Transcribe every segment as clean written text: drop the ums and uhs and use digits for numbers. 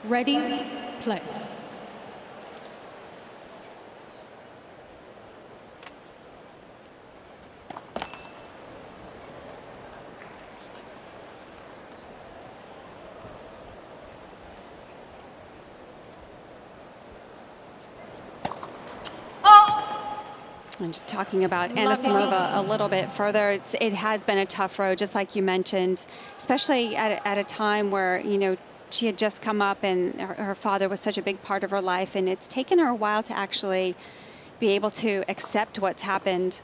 Ready, play. And just talking about Anisimova a little bit further, it has been a tough road, just like you mentioned, especially at a time where, you know, she had just come up and her father was such a big part of her life, and it's taken her a while to actually be able to accept what's happened.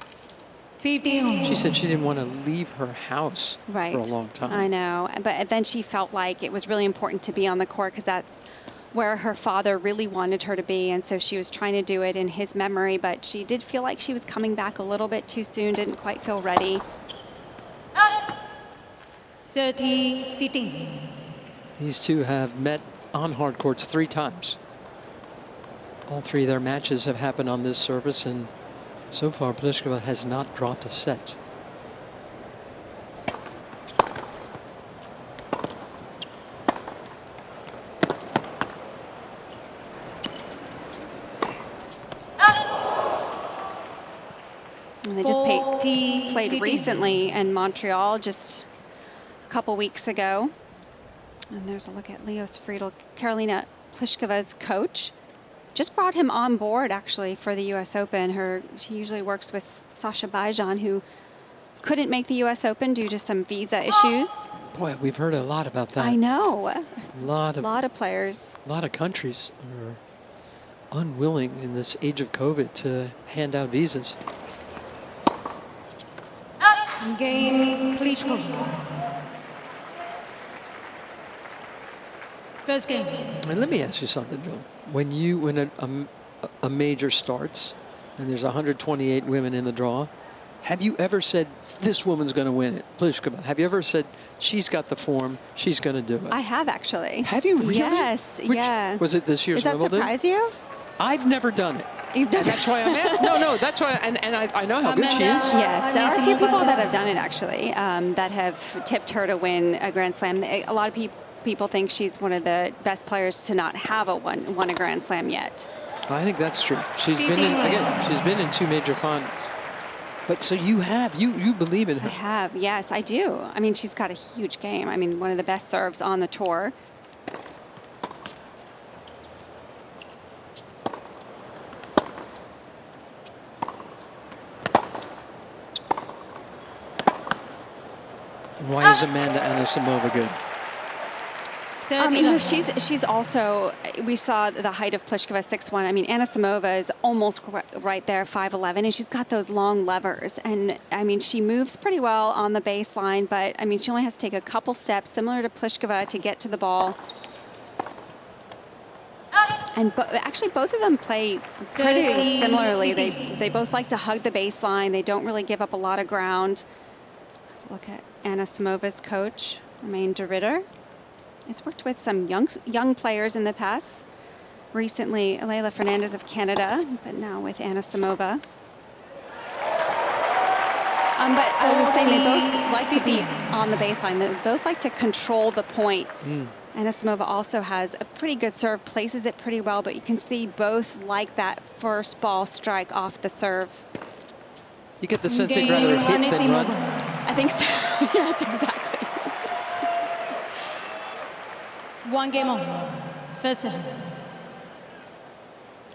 She said she didn't want to leave her house for a long time. I know, but then she felt like it was really important to be on the court because that's where her father really wanted her to be, and so she was trying to do it in his memory, but she did feel like she was coming back a little bit too soon, didn't quite feel ready. 30-15. These two have met on hard courts 3 times. All 3 of their matches have happened on this surface, and so far Pliskova has not dropped a set. And they just played recently in Montreal just a couple weeks ago. And there's a look at Leos Friedel, Karolina Pliskova's coach. Just brought him on board, actually, for the U.S. Open. She usually works with Sasha Baijan, who couldn't make the U.S. Open due to some visa issues. Boy, we've heard a lot about that. I know. A lot of players. A lot of countries are unwilling in this age of COVID to hand out visas. Game, Pliskova. First game. And let me ask you something, Joe. When a major starts and there's 128 women in the draw, have you ever said this woman's going to win it, Pliskova? Have you ever said she's got the form, she's going to do it? I have, actually. Have you really? Yes. Yeah. Was it this year's Wimbledon? Does that surprise you? I've never done it. You've done and that's why I'm asking. No, that's why. And I know how good she is. Yes, there are a few people that have done it, actually, that have tipped her to win a Grand Slam. A lot of people think she's one of the best players to not have won a Grand Slam yet. I think that's true. She's been in 2 major finals. But so you believe in her. I have, yes, I do. I mean, she's got a huge game. I mean, one of the best serves on the tour. Why is Amanda Anisimova good? You know, she's also, we saw the height of Pliskova 6'1". I mean, Anisimova is almost right there, 5'11", and she's got those long levers. And I mean, she moves pretty well on the baseline, but I mean, she only has to take a couple steps, similar to Pliskova, to get to the ball. And actually, both of them play pretty similarly. They both like to hug the baseline. They don't really give up a lot of ground. Let's look at Anisimova's coach, Romain de Ritter. He's worked with some young players in the past. Recently, Leila Fernandez of Canada, but now with Anisimova. But I was just saying, they both like to be on the baseline. They both like to control the point. Anisimova also has a pretty good serve, places it pretty well, but you can see both like that first ball strike off the serve. You get the sense they'd rather hit than run? I think so. Yes, exactly. 1 game on. First set. I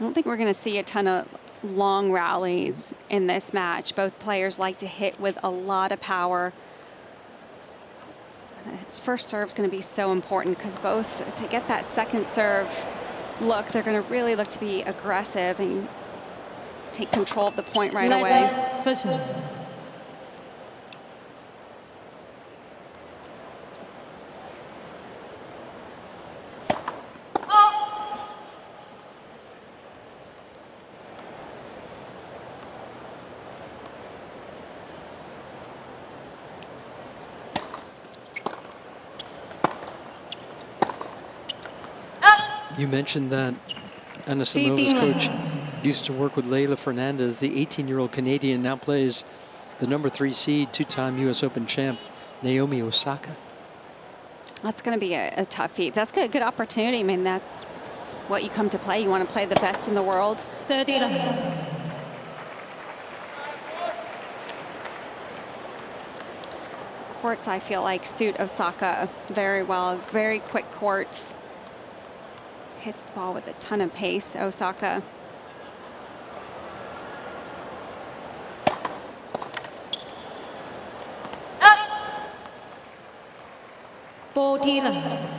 don't think we're going to see a ton of long rallies in this match. Both players like to hit with a lot of power. His first serve is going to be so important because both, to get that second serve look, they're going to really look to be aggressive and take control of the point right away. First serve. You mentioned that Anisimova's coach used to work with Leila Fernandez. The 18-year-old Canadian now plays the #3 seed, 2-time U.S. Open champ, Naomi Osaka. That's going to be a tough feat. That's a good opportunity. I mean, that's what you come to play. You want to play the best in the world. 30 love. These courts, I feel like, suit Osaka very well. Very quick courts. Hits the ball with a ton of pace, Osaka. Up. 40 love.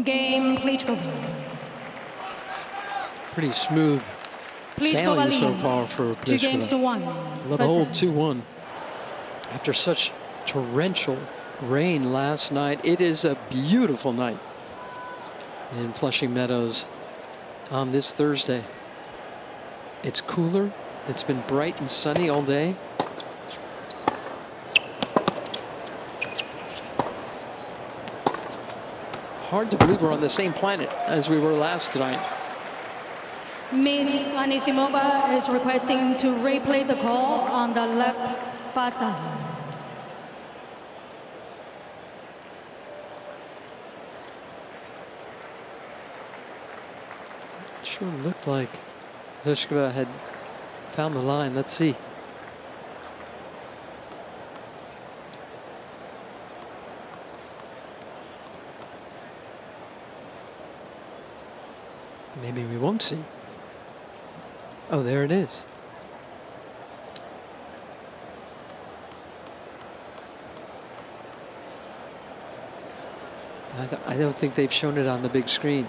Game, Pliskova. Pretty smooth sailing so far for Pliskova. 2 games to 1. Love hold 2-1. After such torrential rain last night, it is a beautiful night in Flushing Meadows on this Thursday. It's cooler. It's been bright and sunny all day. Hard to believe we're on the same planet as we were last night. Miss Anisimova is requesting to replay the call on the left far side. Sure looked like Pliskova had found the line. Let's see. Maybe we won't see. Oh, there it is. I don't think they've shown it on the big screen.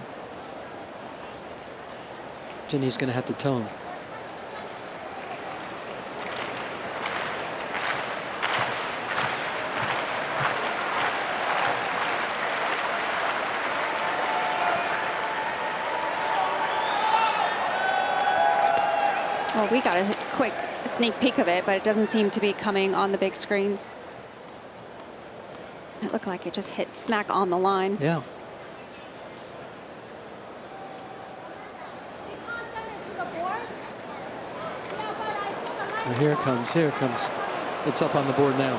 Jenny's going to have to tell him. Well, we got a quick sneak peek of it, but it doesn't seem to be coming on the big screen. It looked like it just hit smack on the line. Yeah. Well, here it comes. Here it comes. It's up on the board now.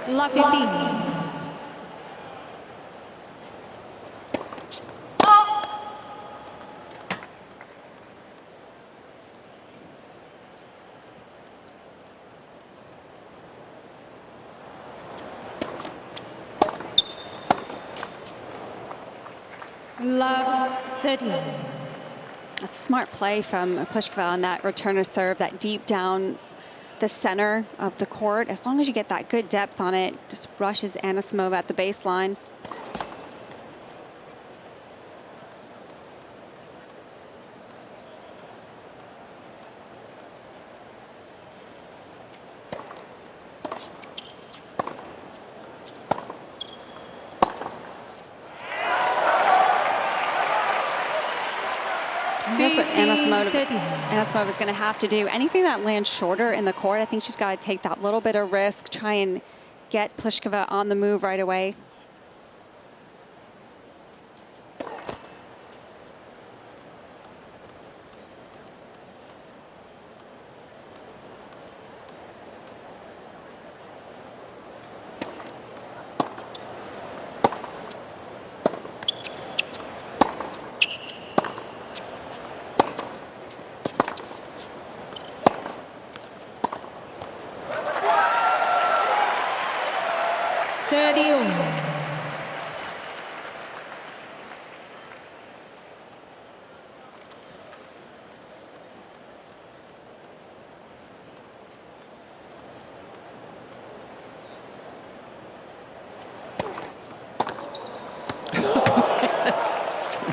La 15. Love 30. That's a smart play from Pliskova on that return to serve, that deep down the center of the court. As long as you get that good depth on it, just rushes Anisimova at the baseline. That's what Anisimova is going to have to do. Anything that lands shorter in the court, I think she's got to take that little bit of risk, try and get Pliskova on the move right away.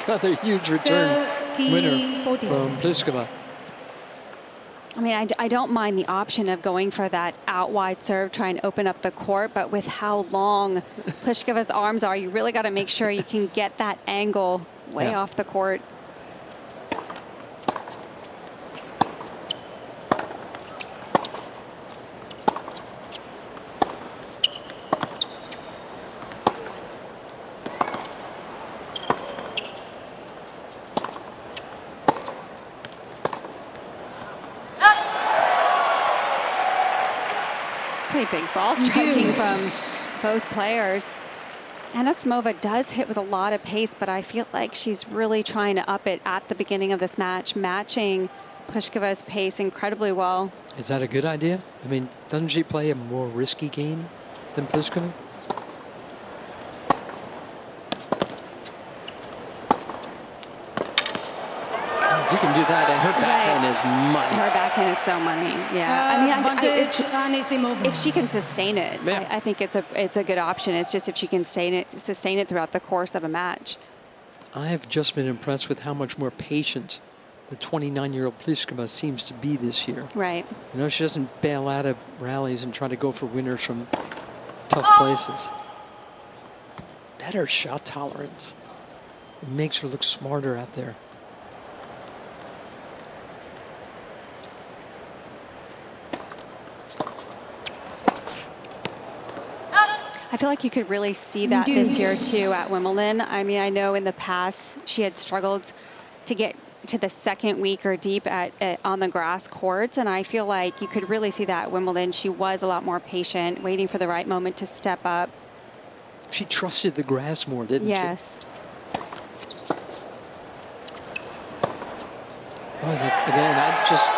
Another huge return winner from Pliskova. I mean, I don't mind the option of going for that out wide serve, try and open up the court, but with how long Pliskova's arms are, you really got to make sure you can get that angle way off the court. pretty big ball striking from both players. Anisimova does hit with a lot of pace, but I feel like she's really trying to up it at the beginning of this match, matching Pliskova's pace incredibly well. Is that a good idea? I mean, doesn't she play a more risky game than Pliskova? You can do that, and her backhand is money. Her backhand is so money. Yeah, I mean, if she can sustain it, yeah. I think it's a good option. It's just if she can sustain it throughout the course of a match. I have just been impressed with how much more patient the 29-year-old Pliskova seems to be this year. Right. You know, she doesn't bail out of rallies and try to go for winners from tough places. Better shot tolerance. It makes her look smarter out there. I feel like you could really see that this year, too, at Wimbledon. I mean, I know in the past she had struggled to get to the second week or deep on the grass courts, and I feel like you could really see that at Wimbledon. She was a lot more patient, waiting for the right moment to step up. She trusted the grass more, didn't she? Yes. Boy, again, I just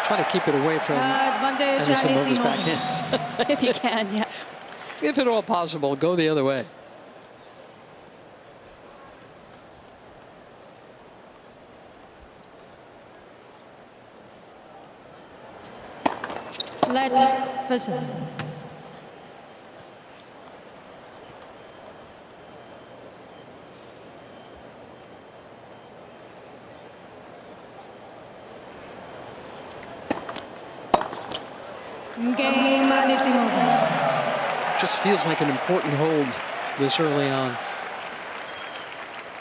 try to keep it away from Anisimova's backhands. If you can, yeah. If at all possible, go the other way. Let first. Game Anisimova. Just feels like an important hold this early on.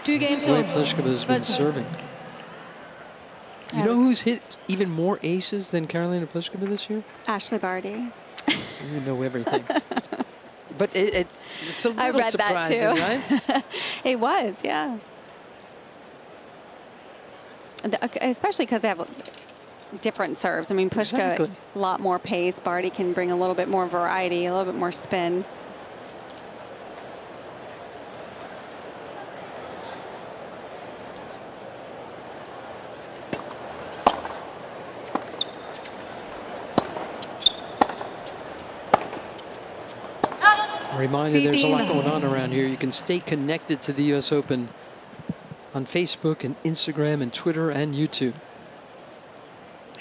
2 games the way over. Pliskova's been serving. You know who's hit even more aces than Karolina Pliskova this year? Ashley Barty. You know everything. But it's a little I read surprising, that too. right? It was, yeah. Especially because they have different serves. I mean, Pliskova, Exactly. a lot more pace. Barty can bring a little bit more variety, a little bit more spin. A reminder, there's a lot going on around here. You can stay connected to the U.S. Open on Facebook and Instagram and Twitter and YouTube.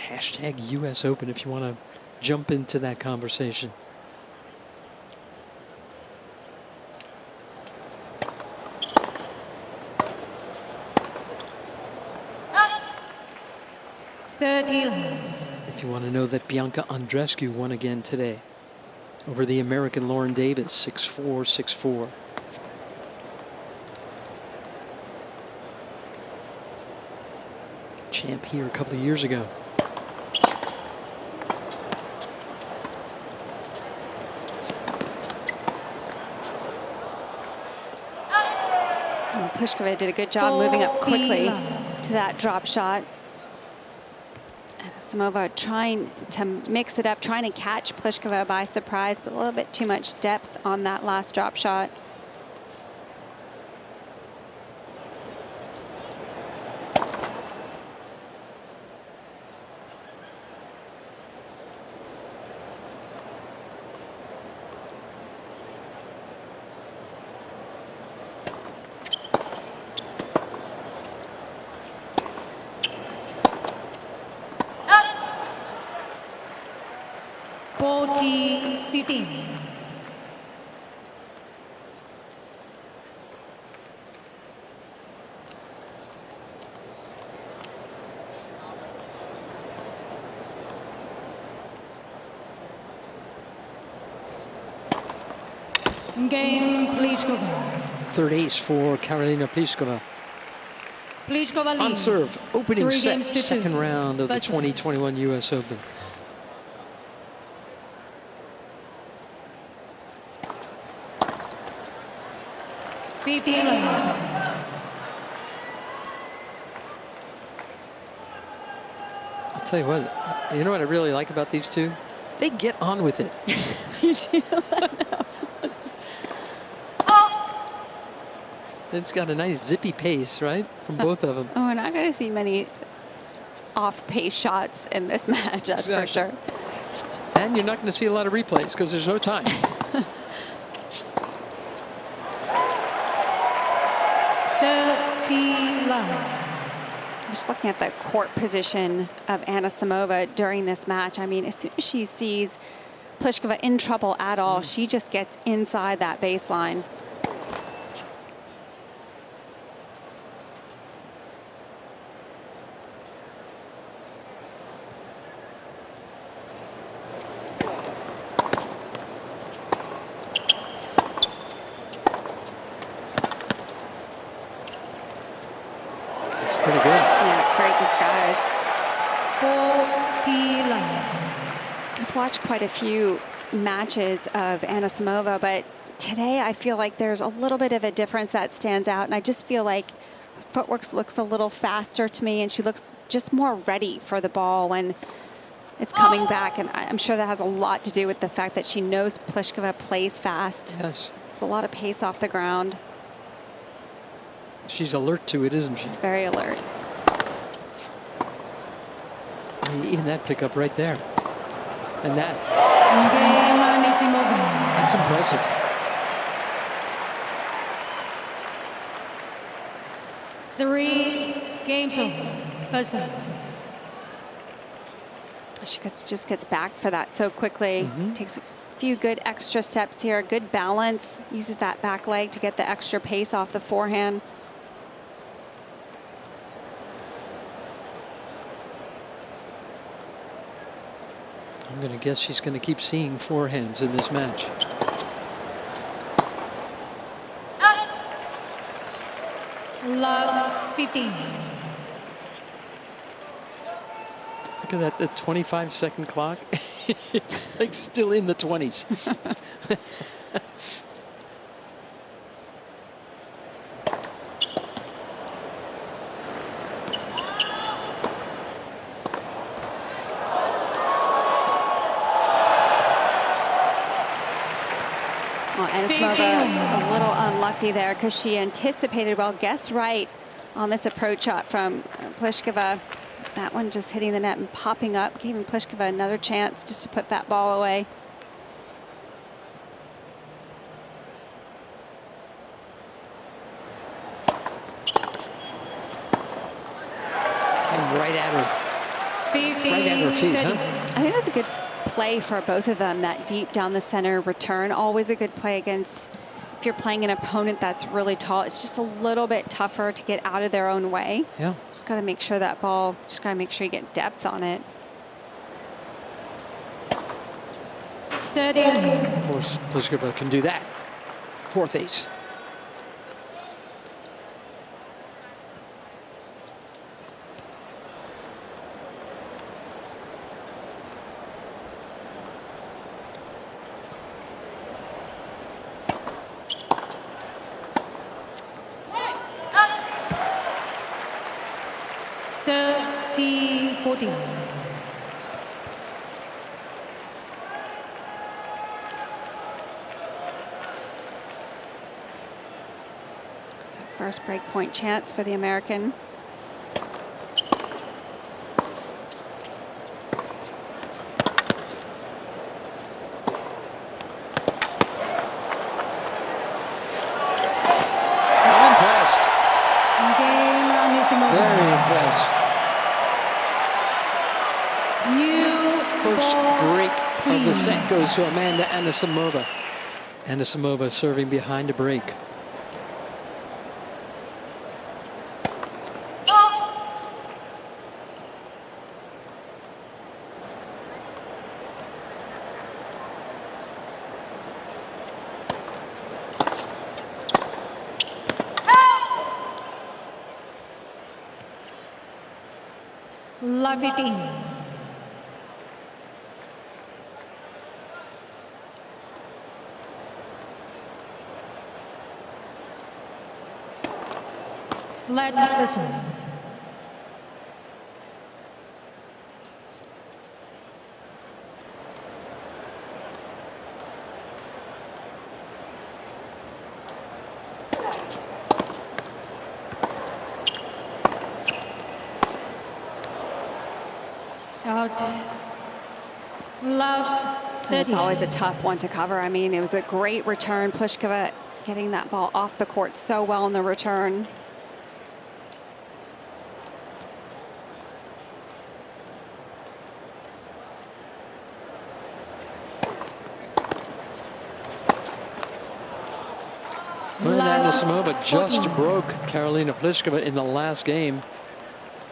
Hashtag US Open if you want to jump into that conversation. If you want to know that Bianca Andreescu won again today over the American Lauren Davis, 6-4, 6-4. Champ here a couple of years ago. Pliskova did a good job moving up quickly to that drop shot. Anisimova trying to mix it up, trying to catch Pliskova by surprise, but a little bit too much depth on that last drop shot. Game Pliskova. Third ace for Karolina Pliskova. Pliskova leads. On serve, opening 3 set, games to 2. second round of the First 2021 U.S. Open. I'll tell you what I really like about these two? They get on with it. It's got a nice zippy pace, right, from both of them. Oh, we're not going to see many off-pace shots in this match, that's for sure. And you're not going to see a lot of replays because there's no time. Just looking at the court position of Anisimova during this match, I mean, as soon as she sees Pliskova in trouble at all, she just gets inside that baseline. Pretty good. Yeah, great disguise. I've watched quite a few matches of Anisimova, but today I feel like there's a little bit of a difference that stands out, and I just feel like footwork looks a little faster to me, and she looks just more ready for the ball when it's coming back, and I'm sure that has a lot to do with the fact that she knows Pliskova plays fast. Yes. There's a lot of pace off the ground. She's alert to it, isn't she? Very alert. I mean, even that pickup right there. And that. That's impressive. Three games over. First set. She just gets back for that so quickly. Takes a few good extra steps here. Good balance. Uses that back leg to get the extra pace off the forehand. I'm going to guess she's going to keep seeing forehands in this match. Love 15. Look at that, the 25-second clock. It's like still in the 20s. Anisimova a little unlucky there because she anticipated, well, guessed right on this approach shot from Pliskova. That one just hitting the net and popping up, giving Pliskova another chance just to put that ball away. And right at her feet, huh? I think that's a good play for both of them, that deep down the center return. Always a good play against, if you're playing an opponent that's really tall, it's just a little bit tougher to get out of their own way. Yeah. Just got to make sure that ball, just got to make sure you get depth on it. 30. Of course, Pliskova can do that. Fourth ace. So first break point chance for the American. I'm impressed. Very impressed. First break of the set goes to Amanda Anisimova. Anisimova serving behind a break. Love 15. Let this one. Out. Love. And it's always a tough one to cover. I mean, it was a great return. Pliskova getting that ball off the court so well in the return. Well, Anisimova just broke Karolina Pliskova in the last game.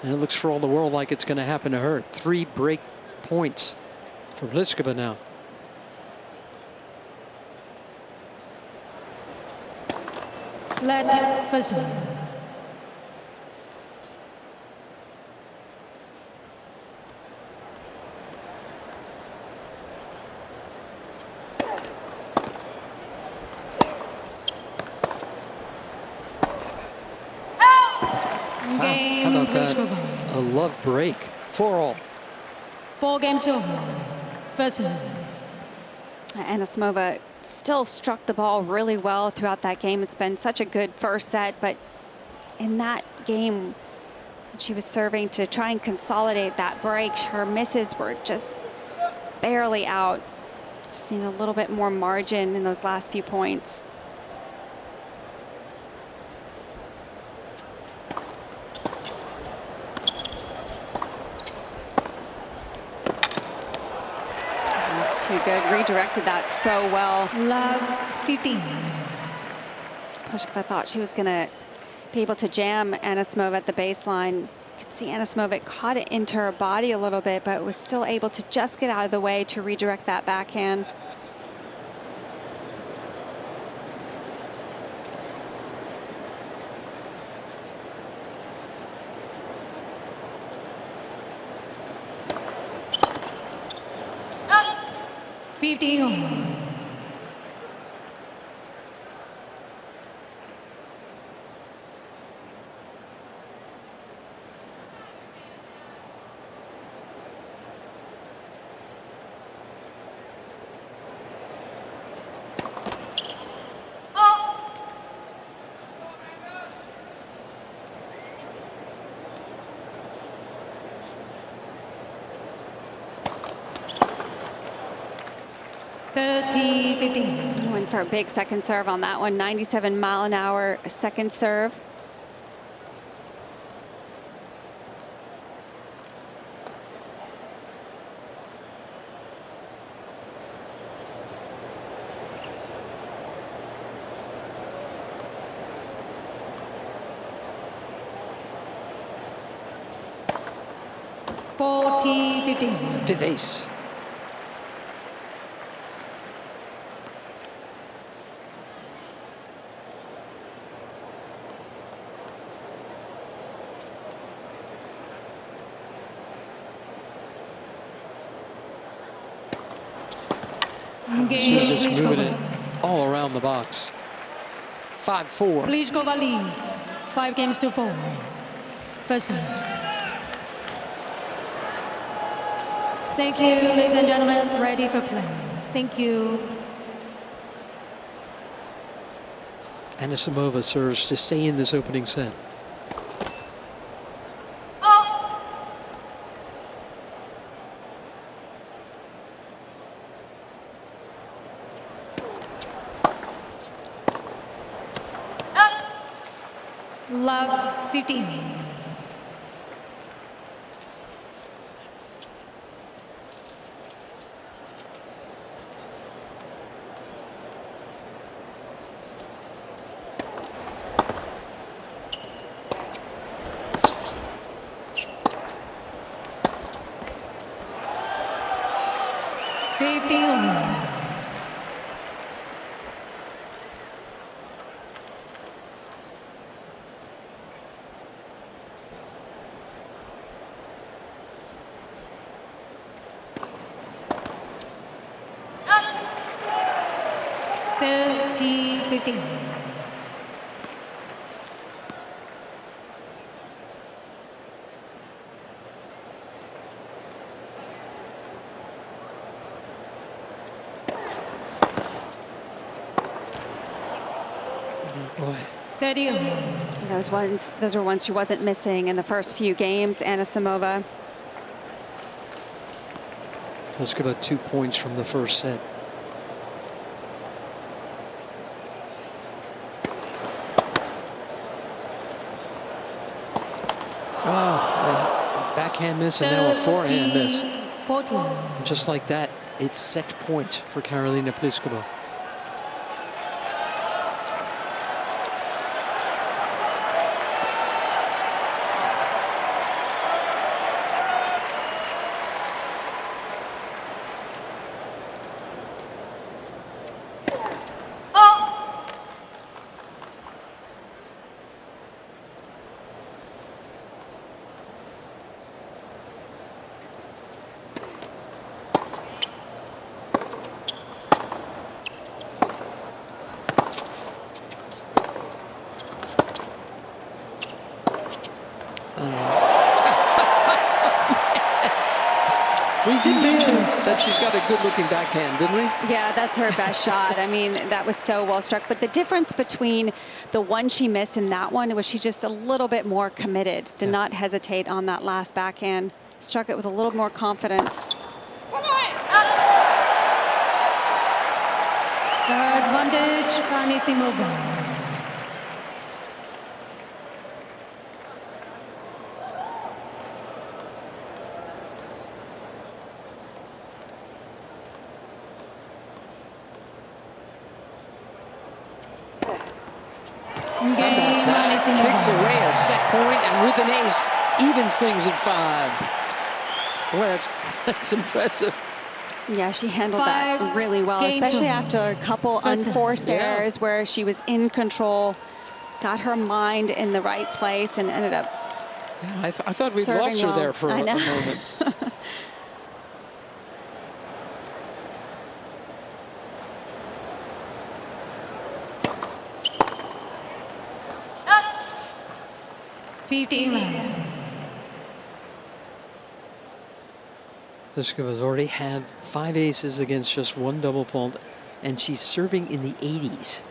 And it looks for all the world like it's going to happen to her. 3 break points for Pliskova now. Let first. How about that? A love break. 4-all. 4 games over. First. Anisimova still struck the ball really well throughout that game. It's been such a good first set, but in that game, she was serving to try and consolidate that break. Her misses were just barely out. Just need a little bit more margin in those last few points. Too good. Redirected that so well. Love 15. Pliskova thought she was going to be able to jam Anisimova at the baseline. You could see Anisimova caught it into her body a little bit, but was still able to just get out of the way to redirect that backhand. Went for a big second serve on that one. 97-mile-an-hour second serve. Fifth ace. She's just moving it all around the box. 5-4. Pliskova leads 5 games to 4. First set. Thank you, ladies and gentlemen. Ready for play. Thank you. Anisimova serves to stay in this opening set. Love 15. Boy. 30. Those were ones she wasn't missing in the first few games, Anisimova. Pliskova 2 points from the first set. Oh, a backhand miss and now a forehand miss. 14. Just like that, it's set point for Karolina Pliskova. We did mention that she's got a good-looking backhand, didn't we? Yeah, that's her best shot. I mean, that was so well struck. But the difference between the one she missed and that one was she's just a little bit more committed. Did not hesitate on that last backhand. Struck it with a little more confidence. Advantage, Anisimova. Kicks away a set point, and with an ace, evens things at 5. Boy, that's impressive. Yeah, she handled that really well, especially after a couple unforced errors where she was in control, got her mind in the right place, and ended up I thought we'd lost her there for a moment. Pliskova's already had 5 aces against just 1 double fault, and she's serving in the 80s.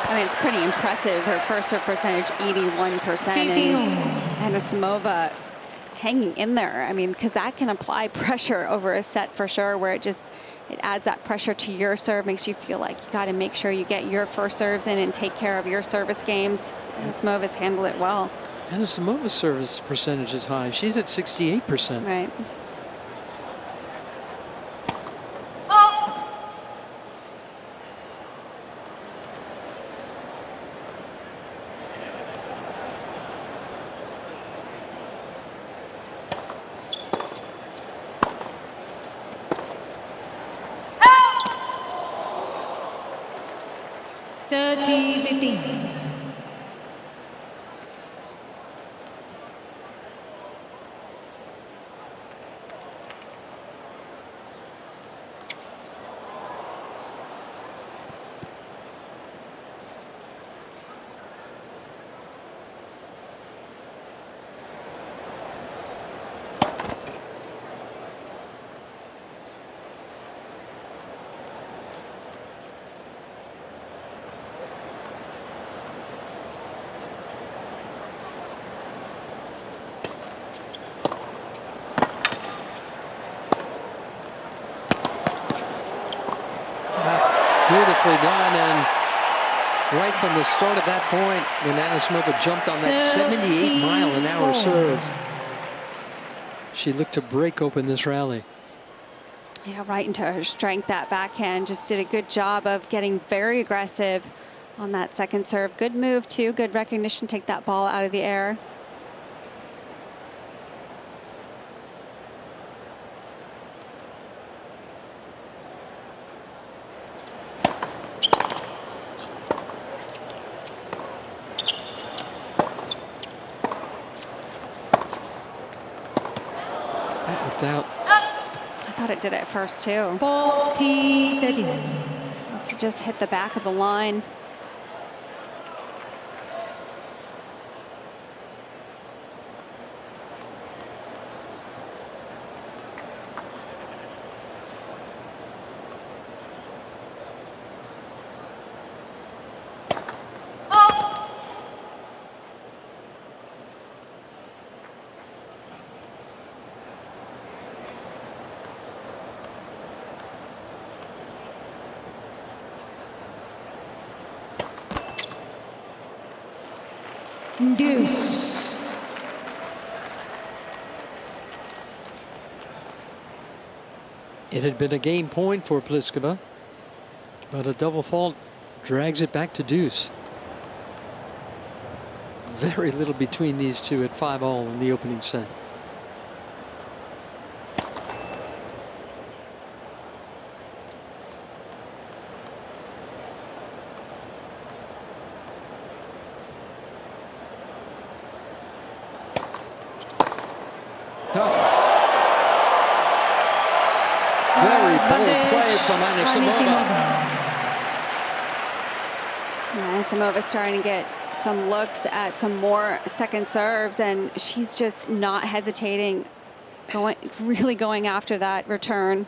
I mean, it's pretty impressive. Her first serve percentage, 81%. And Anisimova hanging in there. I mean, because that can apply pressure over a set for sure, where it adds that pressure to your serve, makes you feel like you got to make sure you get your first serves in and take care of your service games. Anisimova's handled it well. Anisimova's service percentage is high. She's at 68%. Right. Beautifully done, and right from the start of that point, when Anisimova jumped on that 78-mile-an-hour serve, she looked to break open this rally. Yeah, right into her strength. That backhand just did a good job of getting very aggressive on that second serve. Good move, too. Good recognition. Take that ball out of the air. Out. I thought it did it first too. 40-30. Must have just hit the back of the line. Deuce. It had been a game point for Pliskova, but a double fault drags it back to deuce. Very little between these two at 5-all in the opening set. Very bold play from Anisimova. Anisimova starting to get some looks at some more second serves, and she's just not hesitating, really going after that return.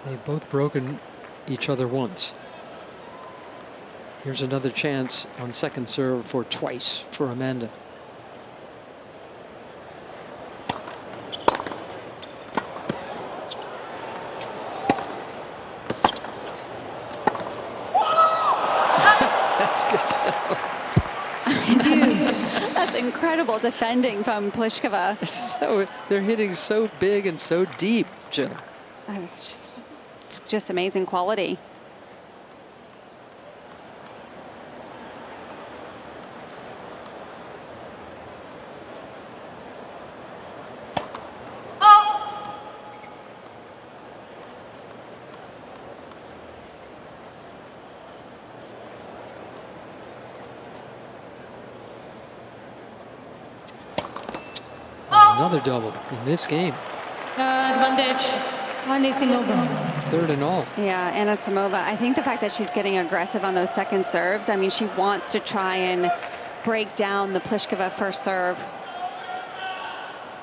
They've both broken each other once. Here's another chance on second serve for twice for Amanda. That's good stuff. That's incredible defending from Pliskova. They're hitting so big and so deep, Jill. It's just amazing quality. Another double in this game. Advantage, Anisimova. 3rd and all. Yeah, Anisimova. I think the fact that she's getting aggressive on those second serves, I mean, she wants to try and break down the Pliskova first serve.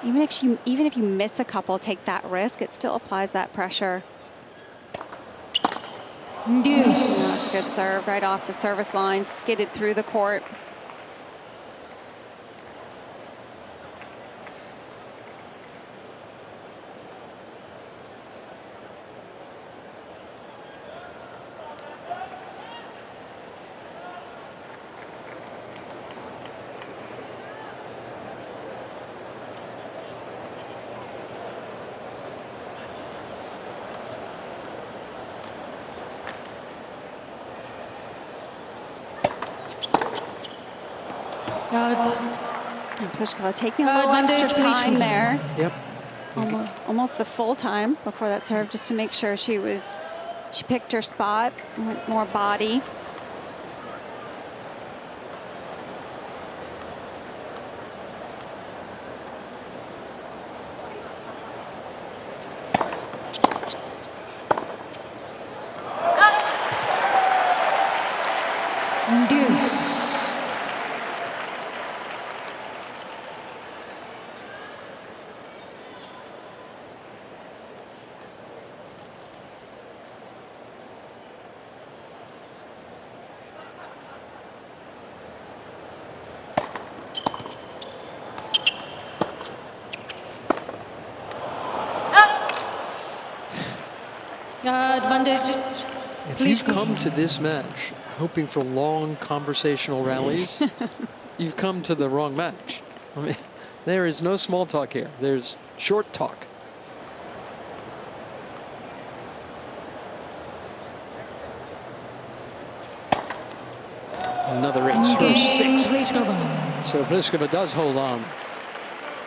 Even if you miss a couple, take that risk, it still applies that pressure. Deuce. That's a good serve right off the service line, skidded through the court. And Pliskova taking a little extra time there. Yep. Almost the full time before that serve, just to make sure she picked her spot, went more body. Deuce. Advantage. If you've come to this match hoping for long conversational rallies, you've come to the wrong match. I mean, there is no small talk here. There's short talk. Another ace, her 6th. So Pliskova does hold on.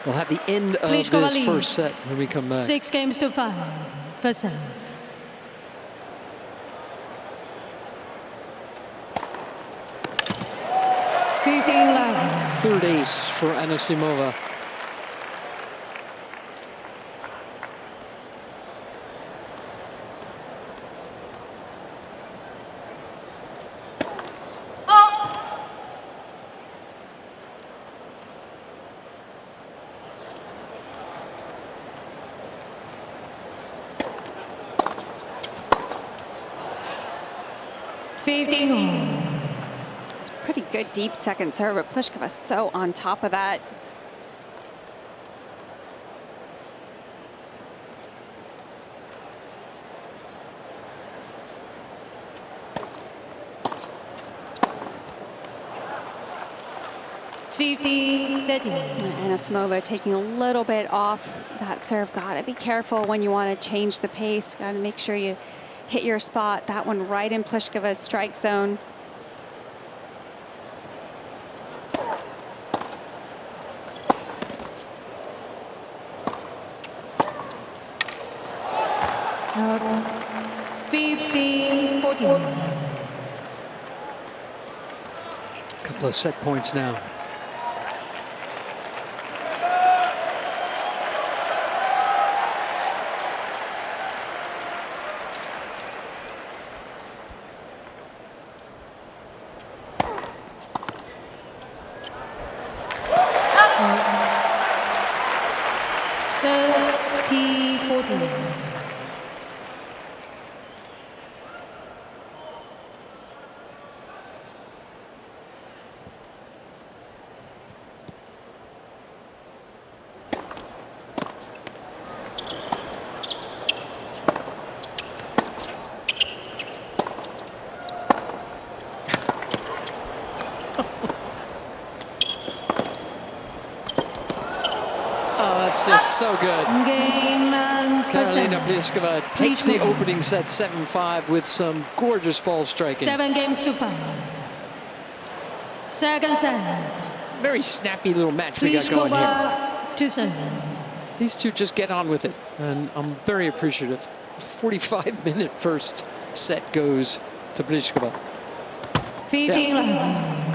We'll have the end of this first set when we come back. 6-5. First set. Third ace for Anisimova. It's a pretty good deep second serve, but Pliskova so on top of that. 50-30. Anisimova taking a little bit off that serve. Gotta be careful when you want to change the pace. Gotta make sure you hit your spot. That one right in Pliskova's strike zone. Out 15-14. Couple of set points now. That's just so good. Game and Karolina Pliskova takes the opening set 7-5 with some gorgeous ball striking. 7-5. Second set. Very snappy little match we got going here. Pliskova to serve. These two just get on with it, and I'm very appreciative. 45-minute first set goes to Pliskova. 15-11.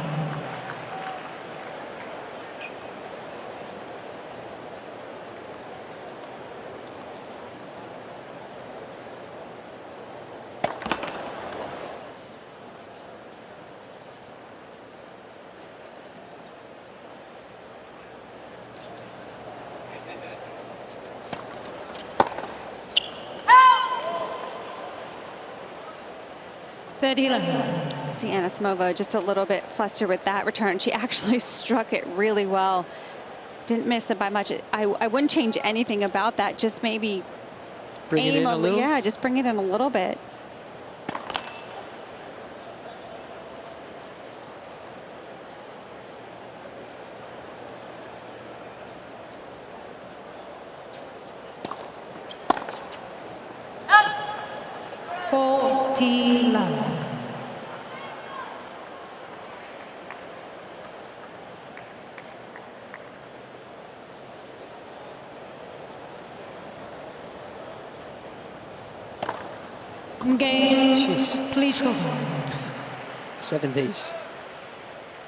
See Anisimova just a little bit flustered with that return. She actually struck it really well. Didn't miss it by much. I wouldn't change anything about that. Just maybe Bring it in a little? Yeah, just bring it in a little bit. Game, Jeez. Pliskova. 7th ace.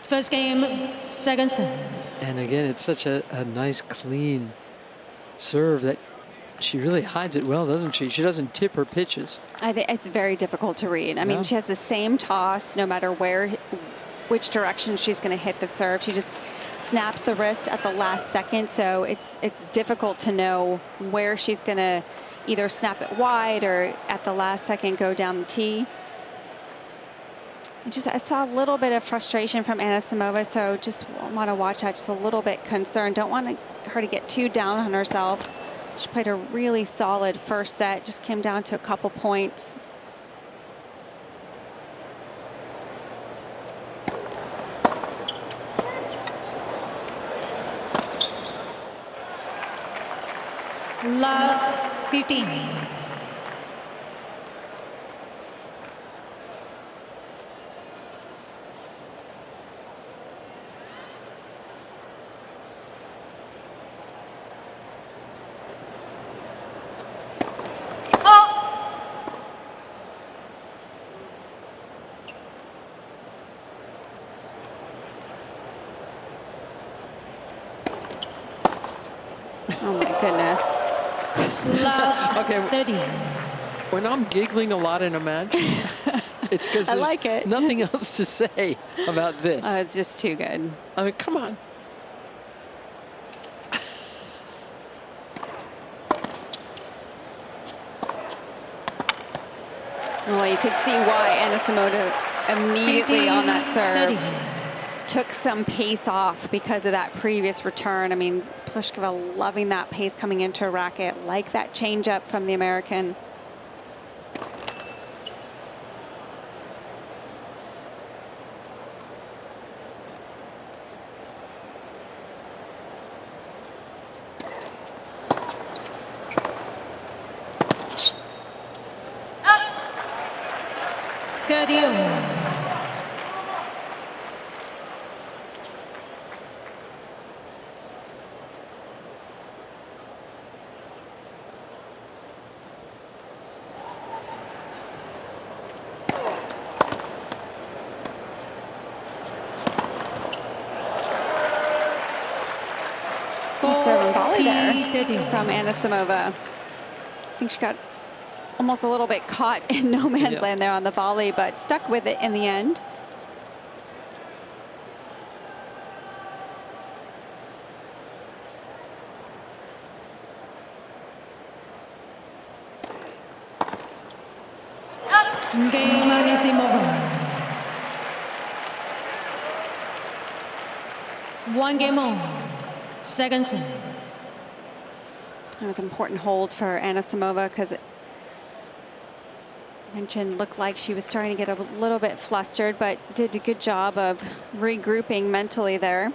First game, second set. And again, it's such a nice, clean serve that she really hides it well, doesn't she? She doesn't tip her pitches. I think it's very difficult to read. I mean, she has the same toss no matter which direction she's going to hit the serve. She just snaps the wrist at the last second, so it's difficult to know where she's going to either snap it wide or at the last second go down the tee. I saw a little bit of frustration from Anisimova, so just want to watch that. Just a little bit concerned. Don't want her to get too down on herself. She played a really solid first set. Just came down to a couple points. Love 15. Oh my goodness. Okay. 30. When I'm giggling a lot in a match, it's because there's like it. nothing else to say about this. It's just too good. I mean, come on. Well, you could see why Anisimova immediately on that serve took some pace off because of that previous return. I mean, Pliskova loving that pace coming into a racket, like that changeup from the American. Serve and volley there from Anisimova. I think she got almost a little bit caught in no man's land there on the volley, but stuck with it in the end. Game Anisimova. 1 game on. Second set. It was an important hold for Anisimova because it looked like she was starting to get a little bit flustered, but did a good job of regrouping mentally there.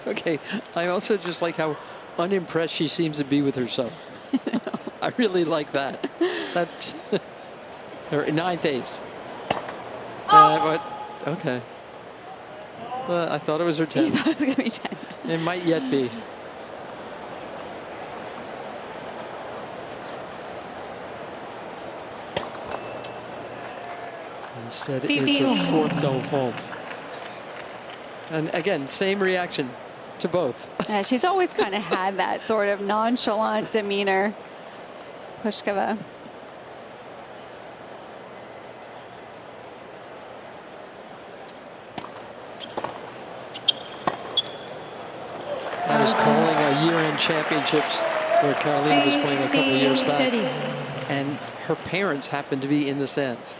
Okay, I also just like how unimpressed she seems to be with herself. I really like that. That's her 9th ace. But okay. Well, I thought it was her 10th. You thought it was going to be 10. It might yet be. Instead, it's her 4th double fault. And again, same reaction to both. Yeah, she's always kind of had that sort of nonchalant demeanor, Pliskova. I was calling a year-end championships where Karolina was playing a couple of years back, and her parents happened to be in the stands.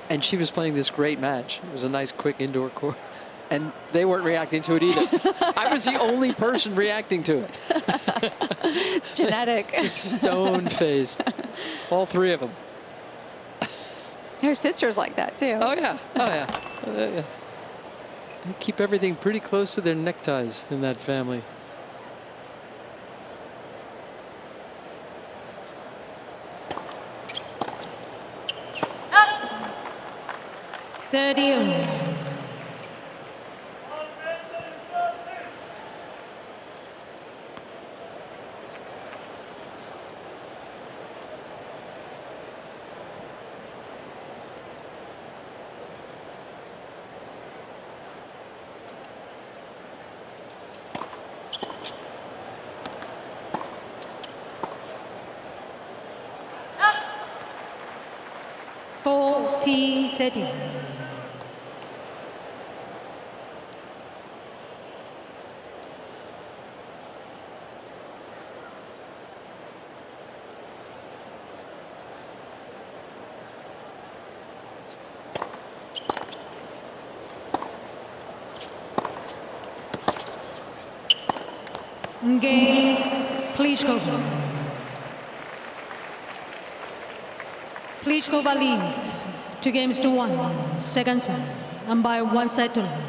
And she was playing this great match. It was a nice, quick indoor court. And they weren't reacting to it either. I was the only person reacting to it. It's genetic. Just stone-faced. All 3 of them. Her sister's like that, too. Oh, yeah. Oh, yeah. They keep everything pretty close to their neckties in that family. T30. Game, Pliskova. Pliskova leads 2-1, second set, and by 1 set to love.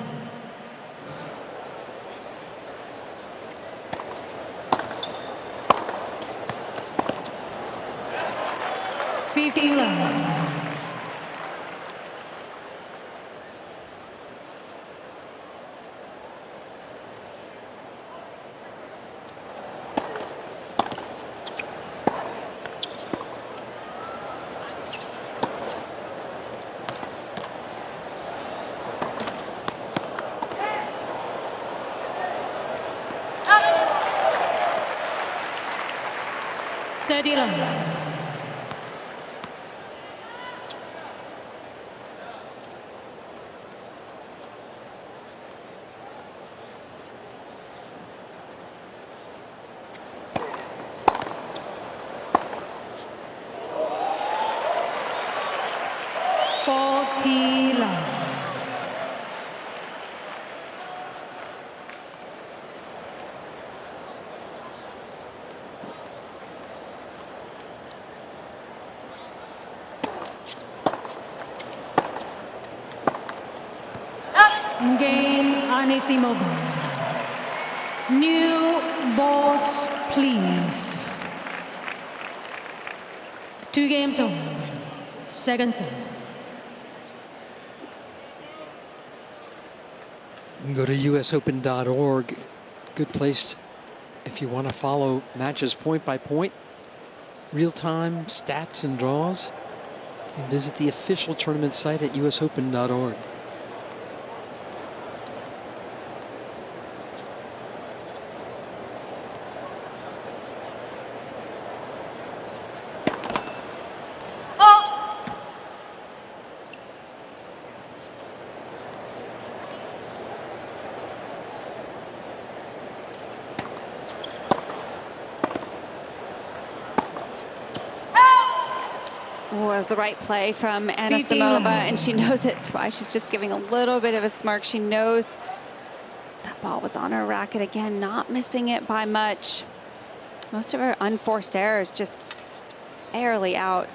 Game, Anisimova. New balls, please. 2 games over. Second set. You can go to usopen.org. Good place if you want to follow matches point by point, real-time stats and draws. And visit the official tournament site at usopen.org. Oh, it was the right play from Anisimova, and she knows it. That's why she's just giving a little bit of a smirk. She knows that ball was on her racket again, not missing it by much. Most of her unforced errors just barely out.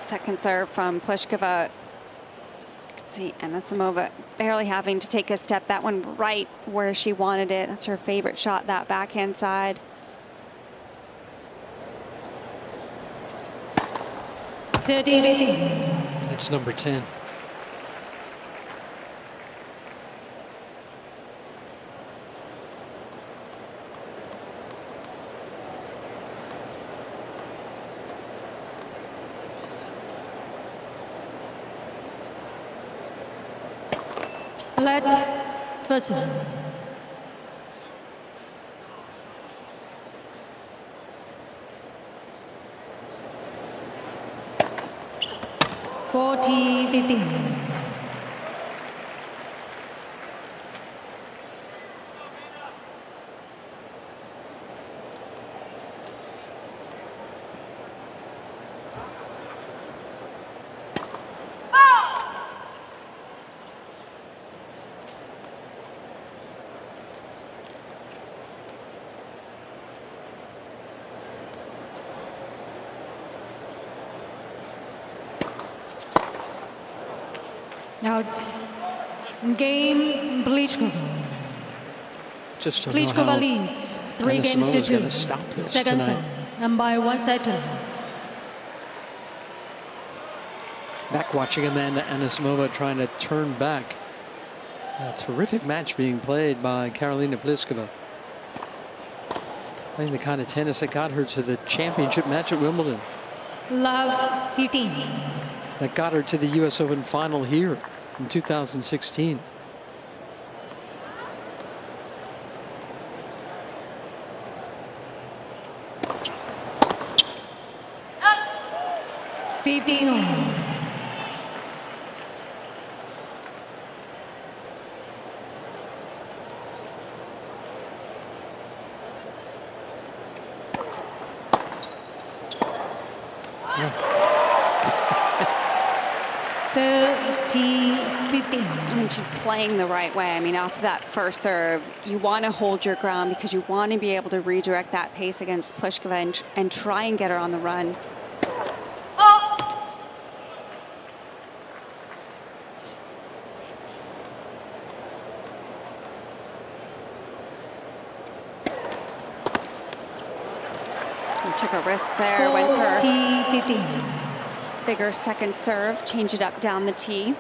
Second serve from Pliskova. You can see Anisimova barely having to take a step. That one right where she wanted it. That's her favorite shot, that backhand side. That's number 10. Let first serve. Forty 15. Out. Game, Pliskova. Just don't know Pliskova how leads 3 games to 2. going to stop this Second tonight. set, and by 1 set to 0. Back watching Amanda Anisimova trying to turn back. A terrific match being played by Karolina Pliskova. Playing the kind of tennis that got her to the championship match at Wimbledon. Love 15. That got her to the US Open final here in 2016. I mean, she's playing the right way. I mean, off that first serve, you want to hold your ground because you want to be able to redirect that pace against Pliskova and try and get her on the run. Took a risk there, went for 15. Bigger second serve, change it up down the tee.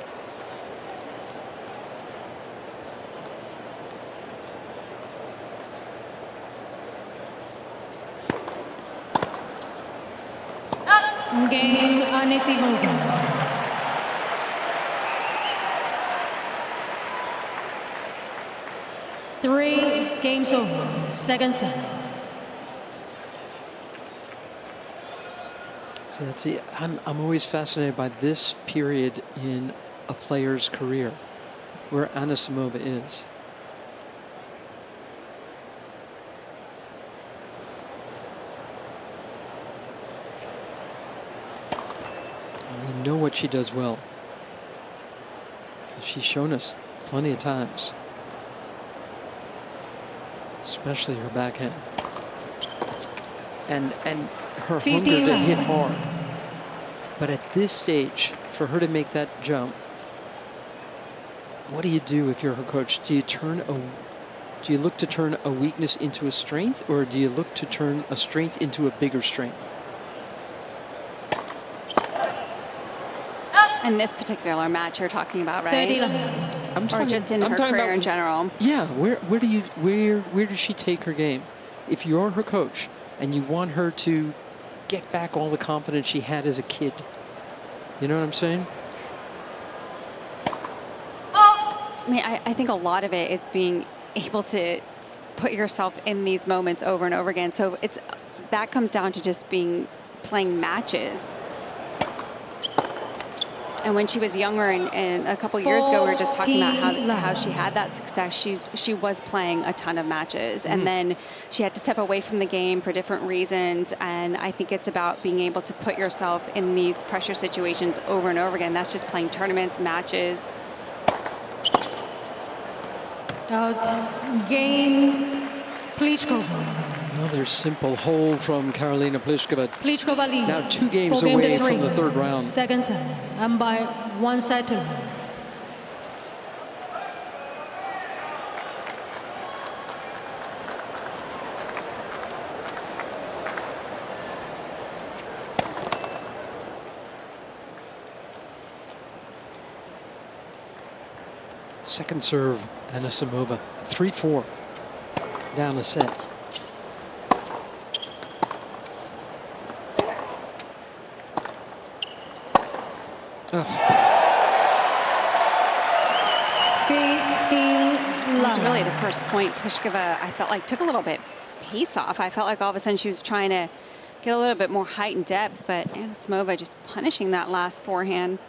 Game, Anisimova. Three games over, second set. So that's it. I'm always fascinated by this period in a player's career, where Anisimova is. We know what she does well. She's shown us plenty of times, especially her backhand. And her hunger to hit hard. But at this stage, for her to make that jump, what do you do if you're her coach? Do you look to turn a weakness into a strength, or do you look to turn a strength into a bigger strength? In this particular match you're talking about, right? Or just in her career in general? Yeah, where does she take her game? If you're her coach and you want her to get back all the confidence she had as a kid, you know what I'm saying? I mean, I think a lot of it is being able to put yourself in these moments over and over again. So that comes down to just playing matches. And when she was younger, and a couple years ago, we were just talking about how she had that success. She was playing a ton of matches, and then she had to step away from the game for different reasons. And I think it's about being able to put yourself in these pressure situations over and over again. That's just playing tournaments, matches. Out. Game. Pliskova. Another simple hold from Karolina Pliskova. Pliskova leads. Now 2 games away from the 3rd round. Second set. And by 1 set to 0. Second serve, Anisimova. 3-4. Down the set. That's really the first point. Pliskova, I felt like, took a little bit pace off. I felt like all of a sudden she was trying to get a little bit more height and depth, but Anisimova just punishing that last forehand.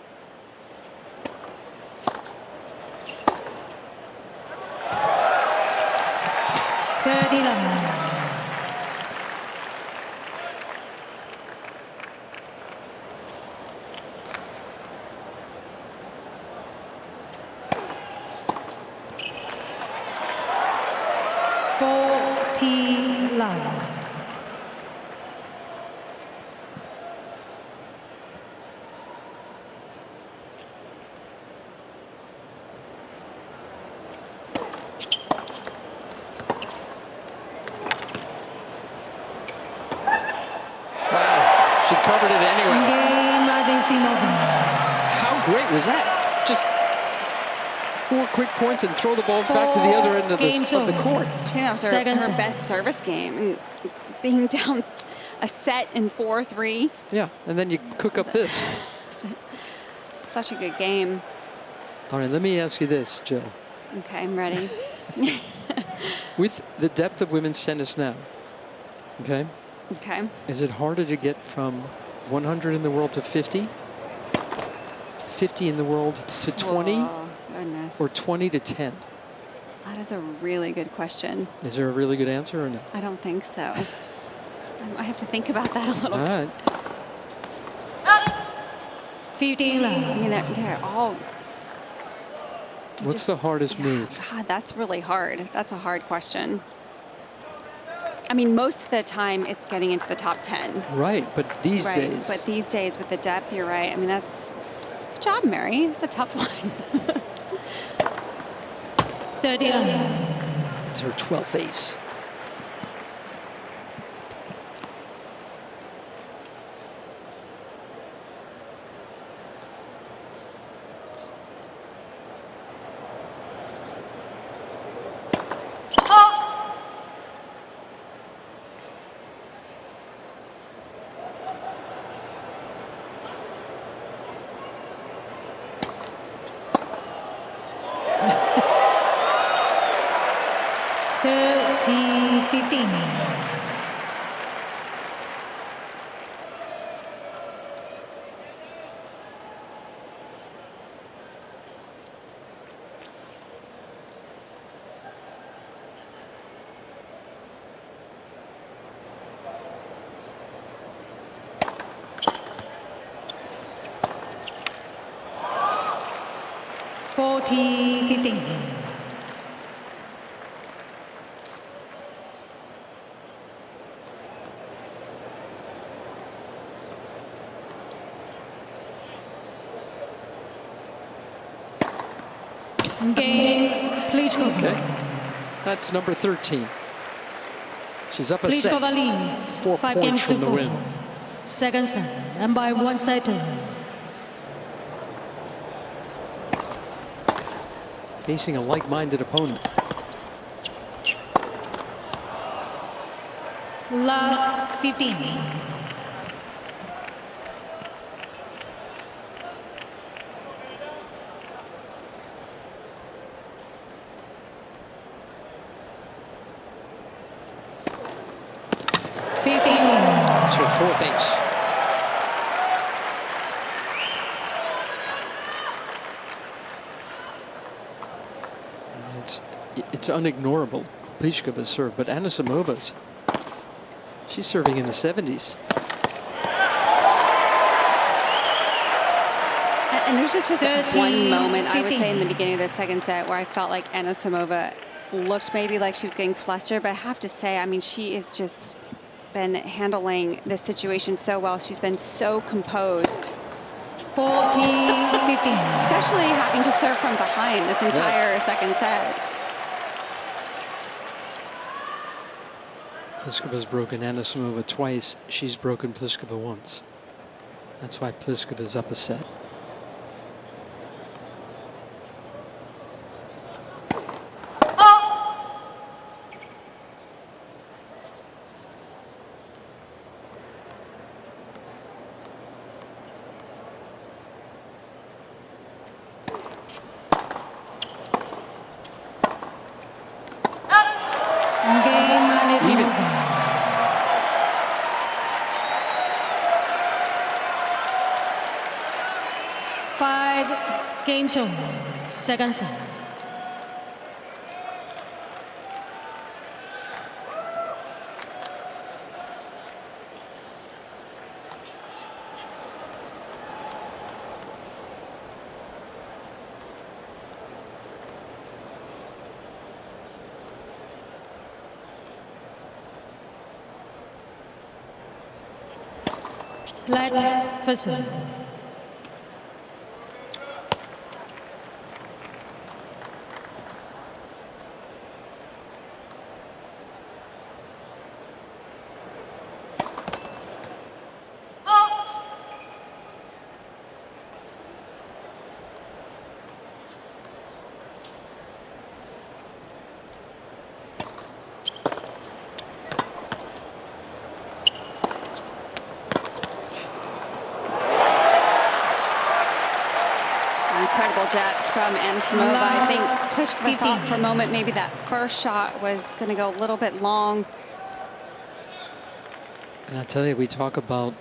She covered it anyway. Game Anisimova. How great was that? Just 4 quick points and throw the balls back to the other end of the court. I think that was her best service game. And being down a set in 4-3. Yeah, and then you cook up this. Such a good game. All right, let me ask you this, Jill. Okay, I'm ready. With the depth of women's tennis now, okay? Okay. Is it harder to get from 100 in the world to 50? 50 in the world to 20? Oh, goodness. Or 20 to 10? That is a really good question. Is there a really good answer or no? I don't think so. I have to think about that a little All bit. right. 15 left. I mean, they're all... What's the hardest move? God, that's really hard. That's a hard question. I mean, most of the time it's getting into the top 10. Right, but these days. But these days with the depth, you're right. I mean, that's... Good job, Mary. It's a tough one. 30 left. That's her 12th ace. 40-15. Game, Pliskova. Okay. That's number 13. She's up a set. Pliskova leads 4 5 points games from to the 4. win. Second set, and by 1 set. Facing a like-minded opponent. Love 15. It's her 4th ace. It's unignorable, Pliskova's serve, but Anisimova's, she's serving in the 70s. And there's just one moment, I would say, in the beginning of the second set where I felt like Anisimova looked maybe like she was getting flustered, but I have to say, I mean, she has just been handling this situation so well. She's been so composed. 40-15. Especially having to serve from behind this entire second set. Pliskova's broken Anisimova twice. She's broken Pliskova once. That's why Pliskova's up a set. Even. 5 games over. Second set. Let first. Incredible jet from Anisimova. I think Pliskova thought for a moment maybe that first shot was going to go a little bit long. And I tell you, we talk about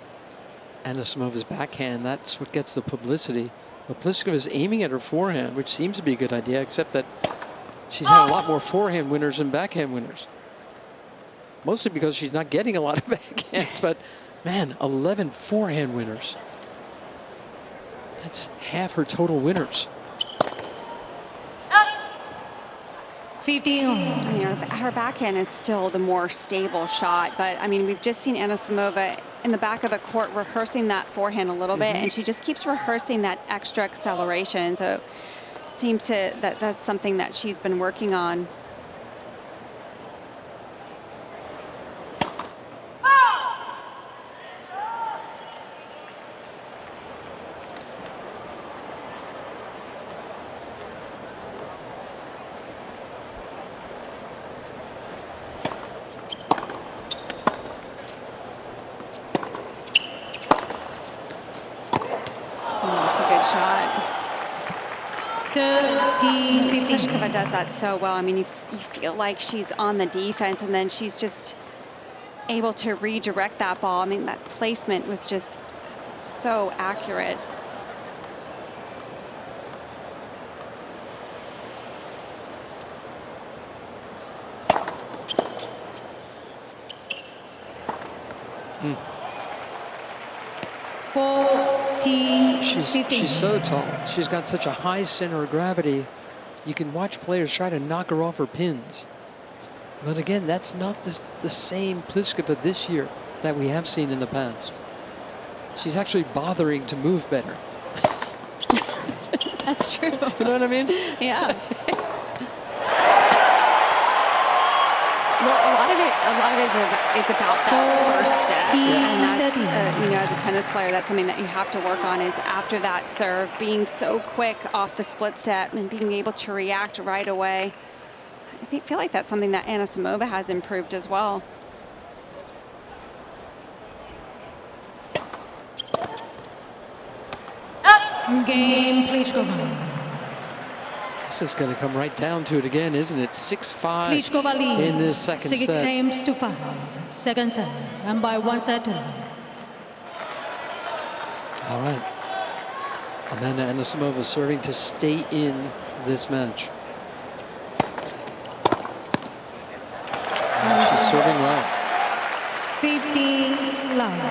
Anisimova's backhand. That's what gets the publicity. But Pliskova's aiming at her forehand, which seems to be a good idea, except that she's had a lot more forehand winners than backhand winners. Mostly because she's not getting a lot of backhands. But, man, 11 forehand winners. That's half her total winners. 15. I mean, her backhand is still the more stable shot, but I mean, we've just seen Anisimova in the back of the court rehearsing that forehand a little bit, and she just keeps rehearsing that extra acceleration. So it seems to that's something that she's been working on. Shot. 13-15. Pliskova does that so well. I mean, you feel like she's on the defense, and then she's just able to redirect that ball. I mean, that placement was just so accurate. She's so tall. She's got such a high center of gravity. You can watch players try to knock her off her pins. But again, that's not the same Pliskova this year that we have seen in the past. She's actually bothering to move better. That's true. You know what I mean? Yeah. Well, a lot of it is about that first step, and that's you know, as a tennis player, that's something that you have to work on. Is after that serve, being so quick off the split step and being able to react right away. I feel like that's something that Anisimova has improved as well. Game, Pliskova. This is going to come right down to it again, isn't it? 6-5 Pliskova leads in this second 6 set. games to 5. Second set, and by 1 set to none. All right. Amanda Anisimova serving to stay in this match. And she's serving well. 15 love.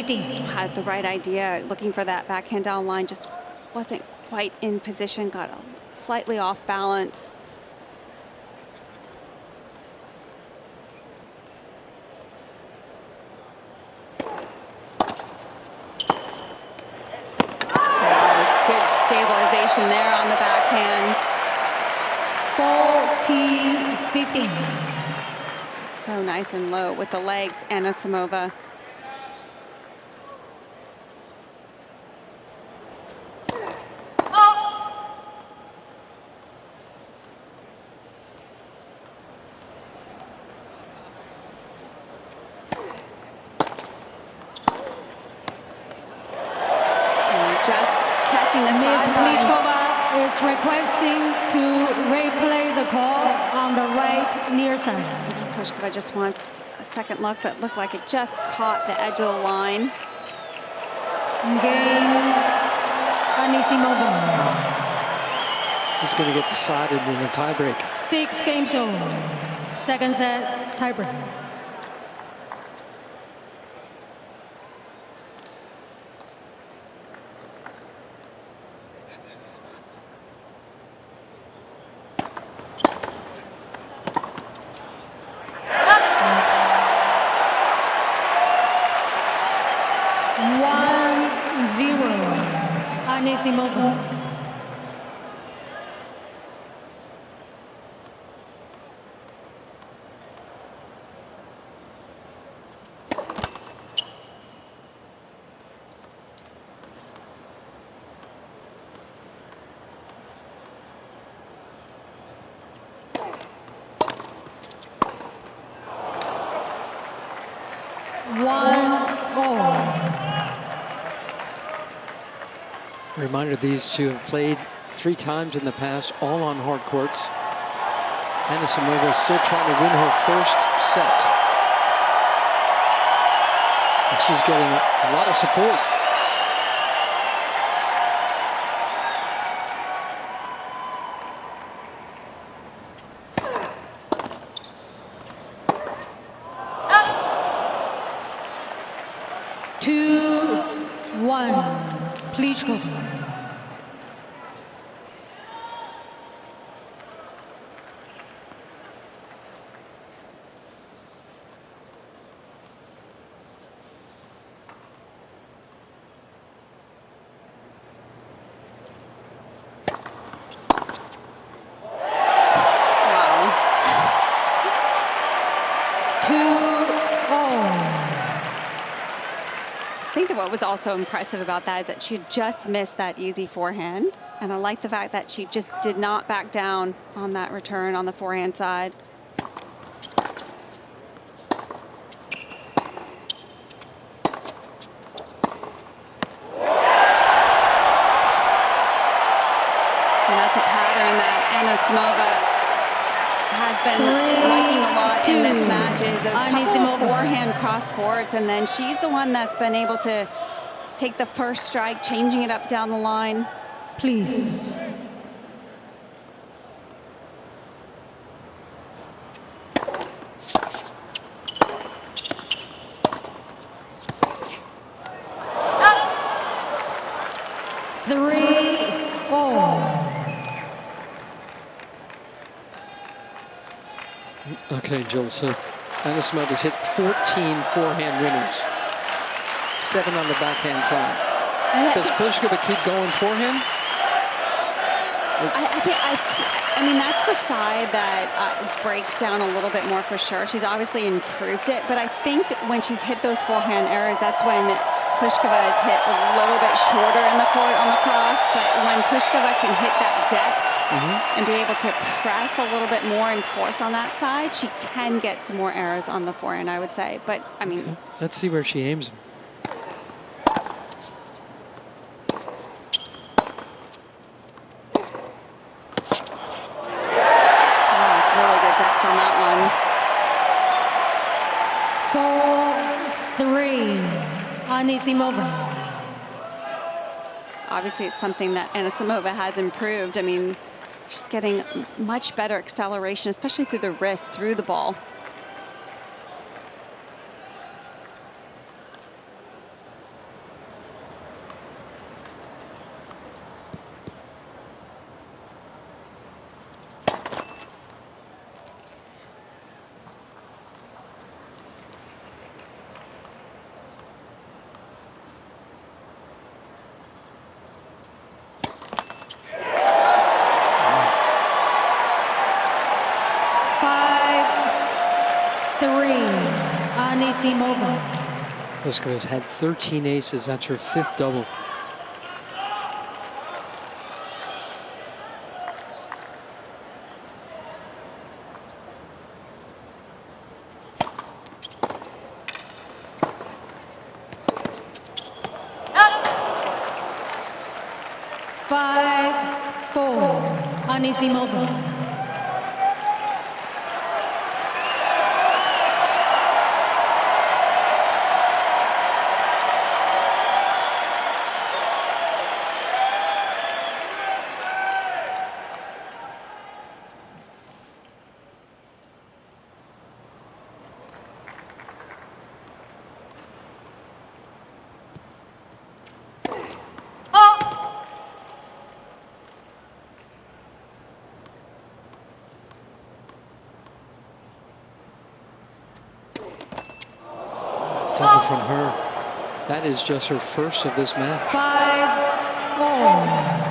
Had the right idea, looking for that backhand down line, just wasn't quite in position, got slightly off balance. That was good stabilization there on the backhand. 14-15. So nice and low with the legs, Anisimova. Just catching the Ms. sideline. Pliskova is requesting to replay the call on the right near side. Pliskova just wants a second look, but looked like it just caught the edge of the line. Game, Anisimova. It's going to get decided in the tiebreak. 6 games over. Second set, tiebreak. Anisimova. Reminder, these two have played 3 times in the past, all on hard courts. Anisimova is still trying to win her first set. And she's getting a lot of support. Pliskova. what was also impressive about that is that she just missed that easy forehand. And I like the fact that she just did not back down on that return on the forehand side. And that's a pattern that Anisimova has been liking a lot in this match, is those couple of forehand cross courts, and then she's the one that's been able to take the first strike, changing it up down the line. Please. Okay, Jill, so Anisimova's hit 14 forehand winners, 7 on the backhand side. Does Pliskova keep going forehand? I mean, that's the side that breaks down a little bit more for sure. She's obviously improved it, but I think when she's hit those forehand errors, that's when Pliskova is hit a little bit shorter in the court on the cross. But when Pliskova can hit that depth and be able to press a little bit more and force on that side, she can get some more errors on the forehand, I would say. But, I mean... Okay. Let's see where she aims them. On that one. 4-3, Anisimova. Obviously, it's something that Anisimova has improved. I mean, she's getting much better acceleration, especially through the wrist, through the ball. Anisimova. Pliskova's had 13 aces. That's her 5th double. Anisimova. Double from her. That is just her first of this match. 5-4.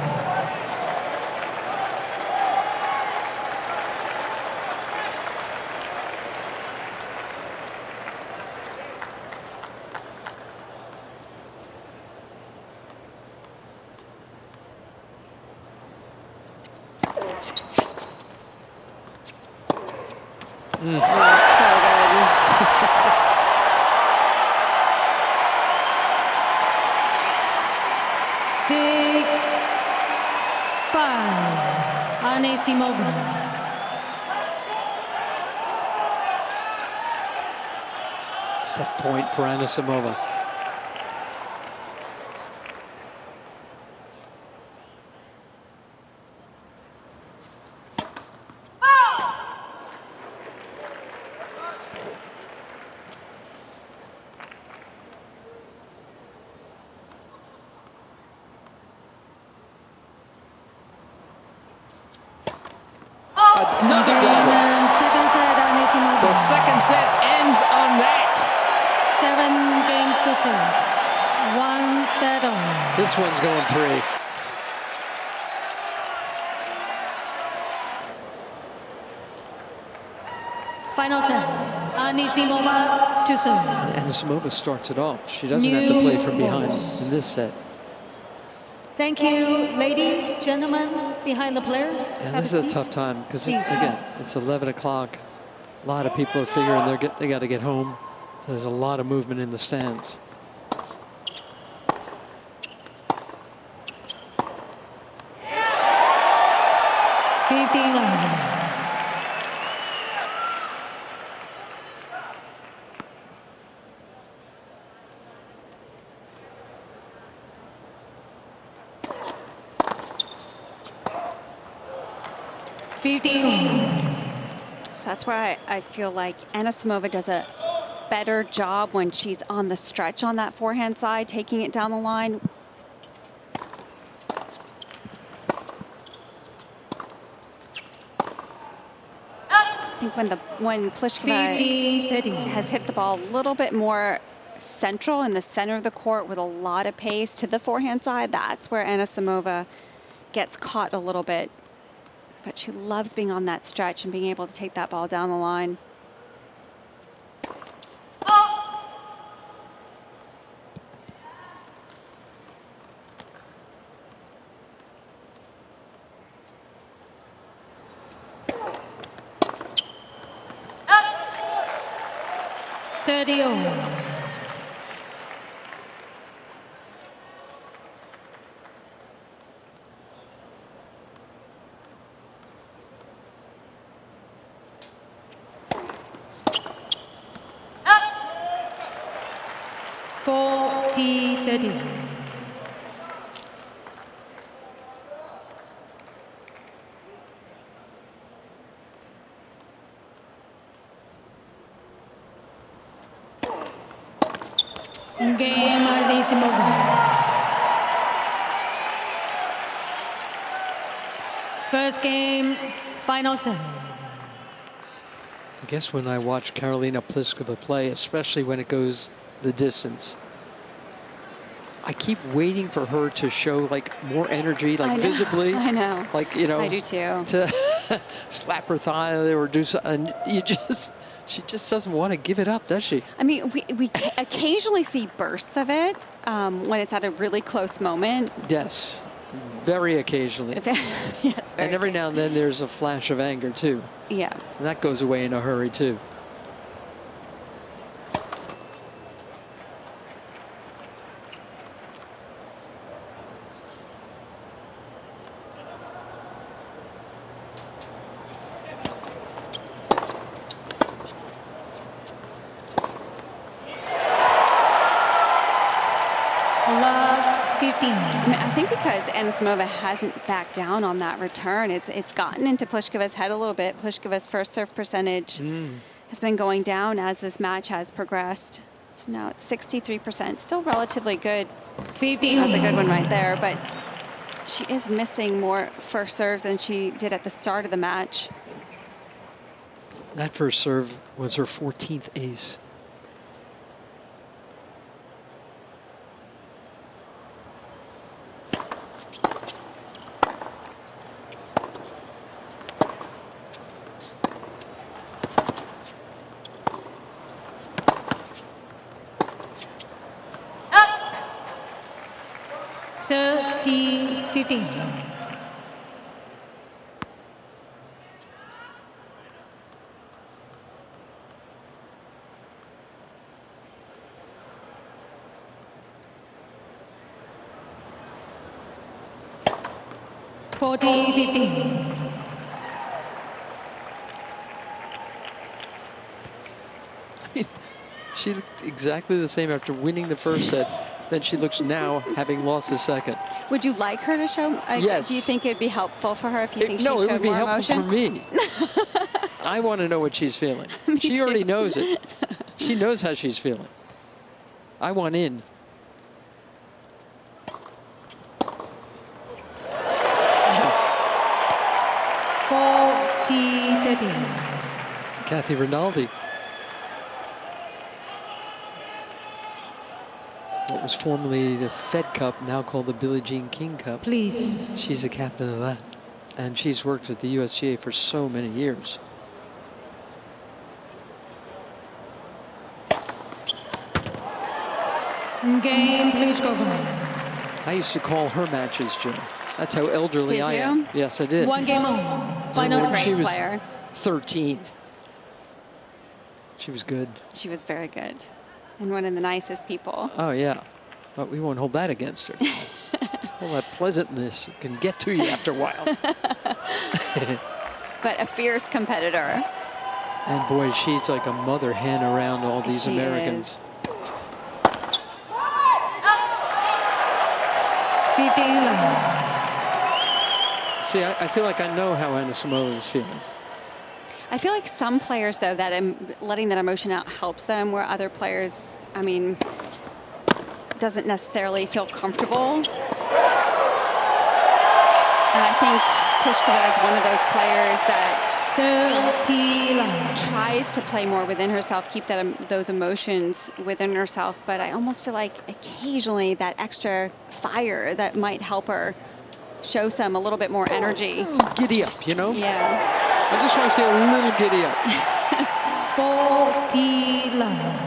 So good. 6-5. Anisimova. Set point for Anisimova. Another double. Second set, Anisimova. The second set ends on that. 7 games to 6. 1 set on. This one's going 3. Final set, Anisimova to serve. And Anisimova starts it off. She doesn't have to play from behind in this set. Thank you, ladies, gentlemen, behind the players. And this is a tough time because, again, it's 11 o'clock. A lot of people are figuring they got to get home. So there's a lot of movement in the stands. So that's why I feel like Anisimova does a better job when she's on the stretch on that forehand side, taking it down the line. I think when Pliskova has hit the ball a little bit more central in the center of the court with a lot of pace to the forehand side, that's where Anisimova gets caught a little bit. But she loves being on that stretch and being able to take that ball down the line. Game Anisimova. First game, final set. I guess when I watch Karolina Pliskova play, especially when it goes the distance, I keep waiting for her to show like more energy, like visibly. I know. Like, you know. I do too. To slap her thigh or do something. She just doesn't want to give it up, does she? I mean, we occasionally see bursts of it when it's at a really close moment. Yes, very occasionally. Yes, and every now and then there's a flash of anger too. Yeah. And that goes away in a hurry too. I think because Anisimova hasn't backed down on that return, it's gotten into Pliskova's head a little bit. Pliskova's first serve percentage has been going down as this match has progressed. It's now at 63%, still relatively good. 15. That's a good one right there, but she is missing more first serves than she did at the start of the match. That first serve was her 14th ace. She looked exactly the same after winning the first set than she looks now, having lost the second. Would you like her to show? Yes. Do you think it'd be helpful for her if you think she showed more emotion? No, it would be helpful for me. I want to know what she's feeling. She already knows it. She knows how she's feeling. I want in. Kathy Rinaldi. What was formerly the Fed Cup, now called the Billie Jean King Cup. Please. She's the captain of that. And she's worked at the USTA for so many years. Game, Pliskova. I used to call her matches, Jim. That's how elderly Did I you? am. Yes, I did. One game on. Final She's a set. She great was player. 13. She was good. She was very good. And one of the nicest people. Oh, yeah. But we won't hold that against her. All that pleasantness can get to you after a while. But a fierce competitor. And boy, she's like a mother hen around all these She Americans. is. 15-11. See, I feel like I know how Anisimova is feeling. I feel like some players, though, that letting that emotion out helps them, where other players, I mean, doesn't necessarily feel comfortable. And I think Pliskova is one of those players that 30-11. tries to play more within herself, keep those emotions within herself. But I almost feel like occasionally that extra fire that might help her show a little bit more energy. Giddy up, you know? Yeah. I just want to see a little giddy up. 40-11.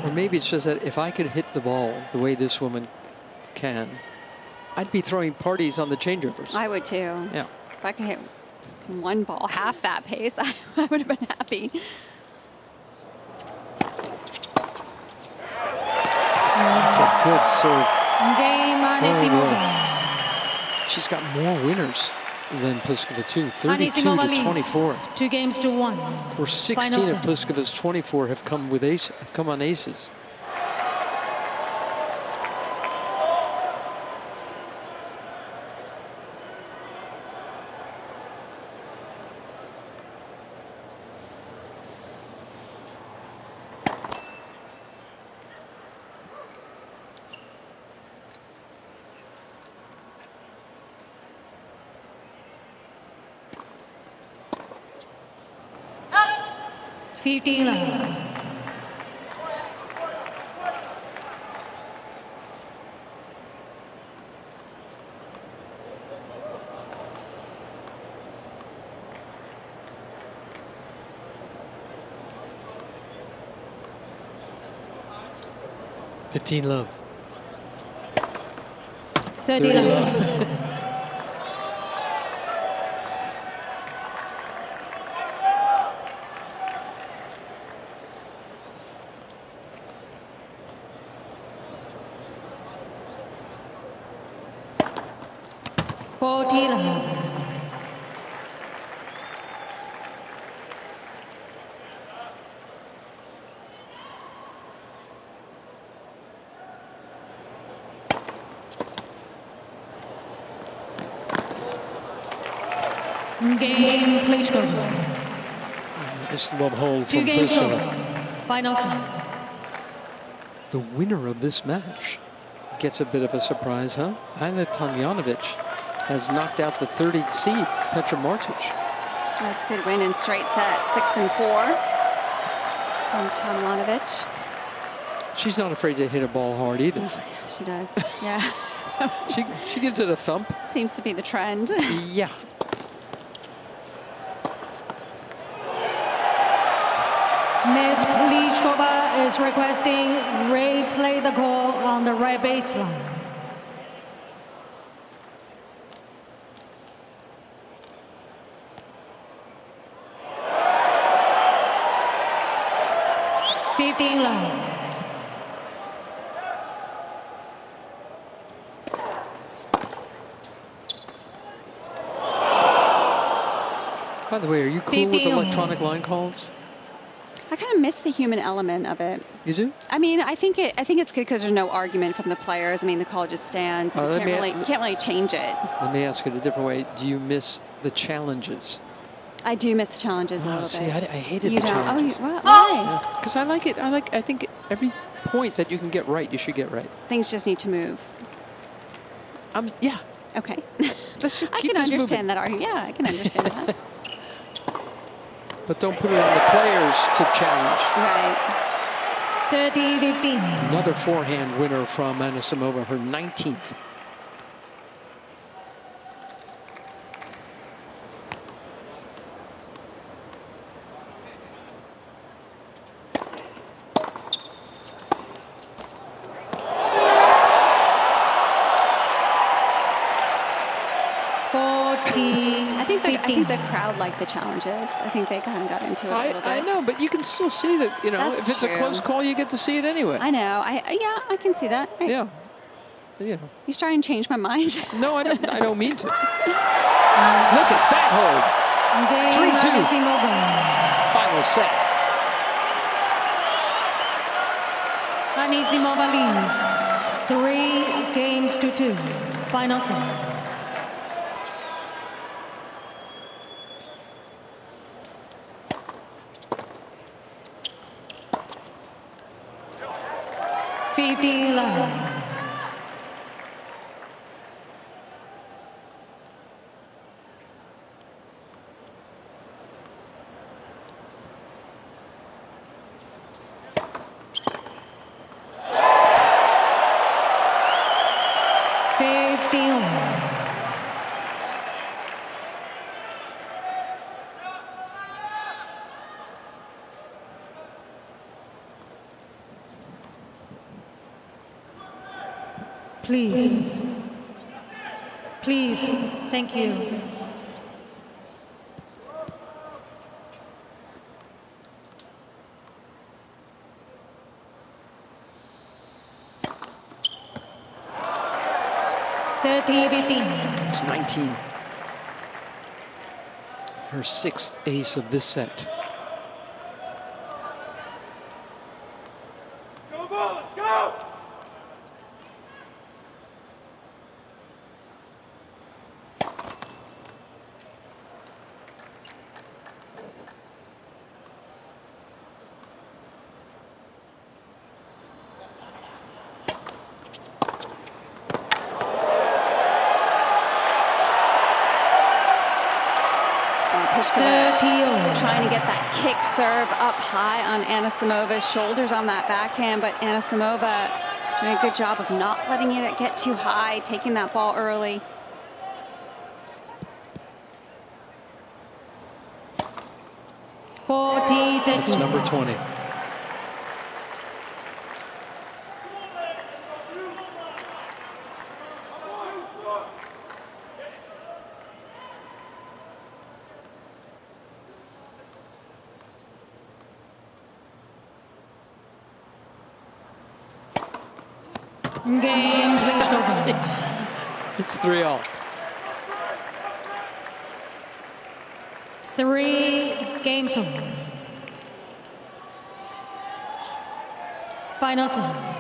Or maybe it's just that if I could hit the ball the way this woman can, I'd be throwing parties on the changeovers. I would too. Yeah. If I could hit one ball half that pace, I would have been happy. It's a good serve. Game, Anisimova. She's got more winners than Pliskova too. 32 Anisimova to leads 24. 2 games to 1. Where 16 Final of set. Pliskova's 24 have come with on aces. Fifteen left. Love. 30 left. Game, Pliskova. This love hold 2 from games Pliskova. over. Final set. The winner of this match gets a bit of a surprise, huh? Ajla Tomljanovic has knocked out the 30th seed, Petra Martic. That's a good win in straight set, 6-4 from Tomljanovic. She's not afraid to hit a ball hard either. Oh, yeah, she does. Yeah. She gives it a thump. Seems to be the trend. Yeah. Ms. Pliskova is requesting replay the call on the right baseline. Fifteen left. By the way, are you cool with 15. electronic line calls? I kind of miss the human element of it. You do? I mean, I think it's good because there's no argument from the players. I mean, the call just stands. And you can't really change it. Let me ask it a different way. Do you miss the challenges? I do miss the challenges a little See, bit. I hated You the don't? challenges. Oh, why? Because I like it. I think every point that you can get right, you should get right. Things just need to move. Yeah. Okay. Let's I keep can this understand moving. that argument. Yeah, I can understand that. But don't put it on the players to challenge. Right. 30-15. Another forehand winner from Anisimova, her 19th. I think the crowd liked the challenges. I think they kind of got into it a little bit. I know, but you can still see that, you know, That's if it's true. a close call, you get to see it anyway. I know. Yeah, I can see that. Yeah. You know. You're starting to change my mind. No, I don't mean to. Look at that hold. 3-2. Anisimova. Final set. Anisimova leads 3-2. Final set. Please. Please. Thank you. It's 19. Her 6th ace of this set. Let's go, let's go! Trying to get that kick serve up high on Anisimova's shoulders on that backhand, but Anisimova doing a good job of not letting it get too high, taking that ball early. That's number 20. Game, It's 3-all. 3 games over. Final set.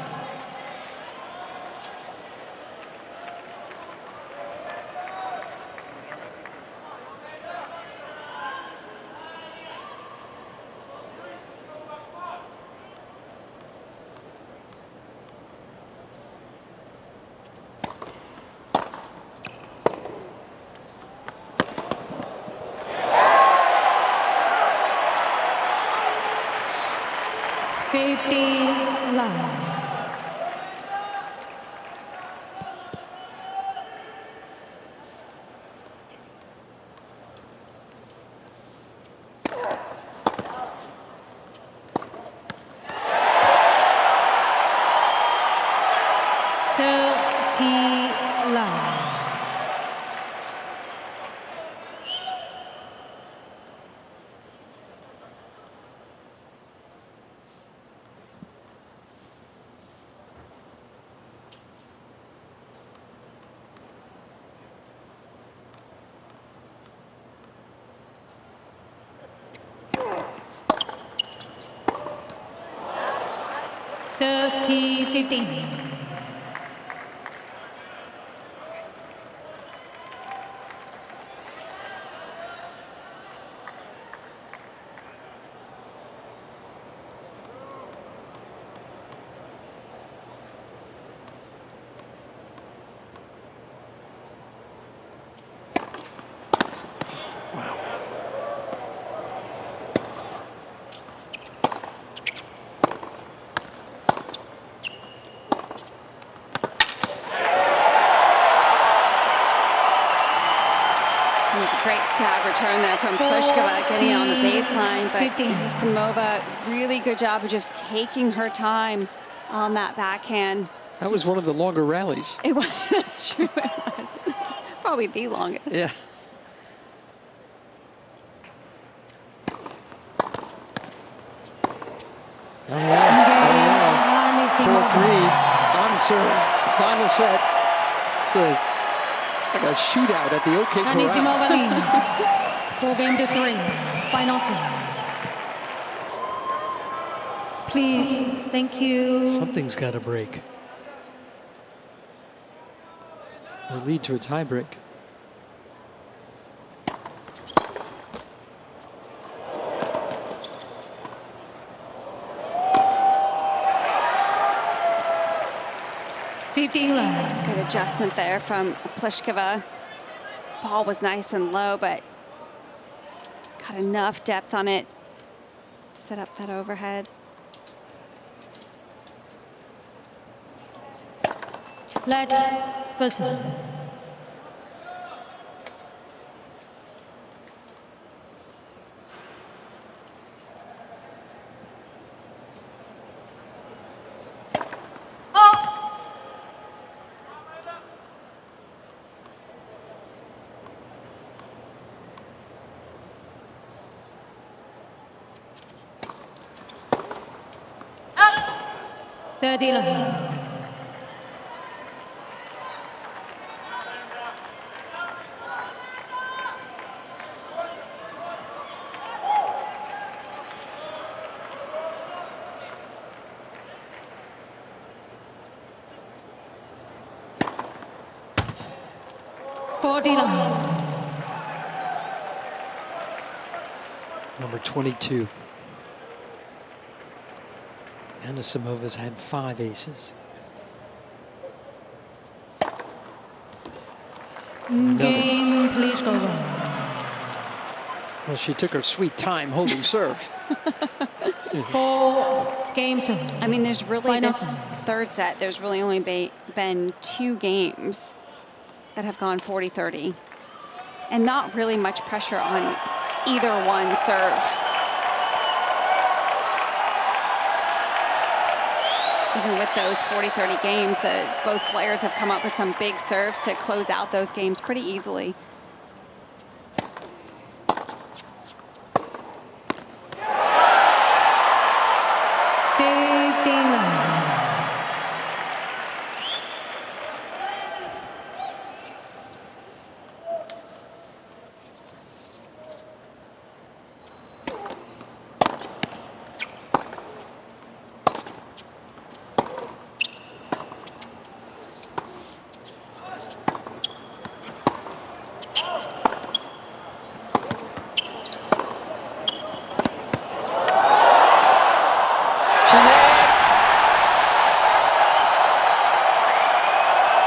T15. stab return there from Pliskova, getting on the baseline. But Anisimova, really good job of just taking her time on that backhand. That was one of the longer rallies. It was. That's true. It was probably the longest. Yeah. Oh, yeah. 4-3 on serve. Final set. It's like a shootout at the OK Corral. Anisimova leads 4-3. Final set. Please, thank you. Something's got to break. Or lead to a tie break. Good adjustment there from Pliskova. Ball was nice and low, but got enough depth on it. Set up that overhead. Let first. Third line. Number 22. Anisimova's had 5 aces. Game, please go on. Well, she took her sweet time holding serve. 4 games. I mean, there's really Final this third set. There's really only been 2 games that have gone 40-30, and not really much pressure on either one serve. Even with those 40-30 games, both players have come up with some big serves to close out those games pretty easily.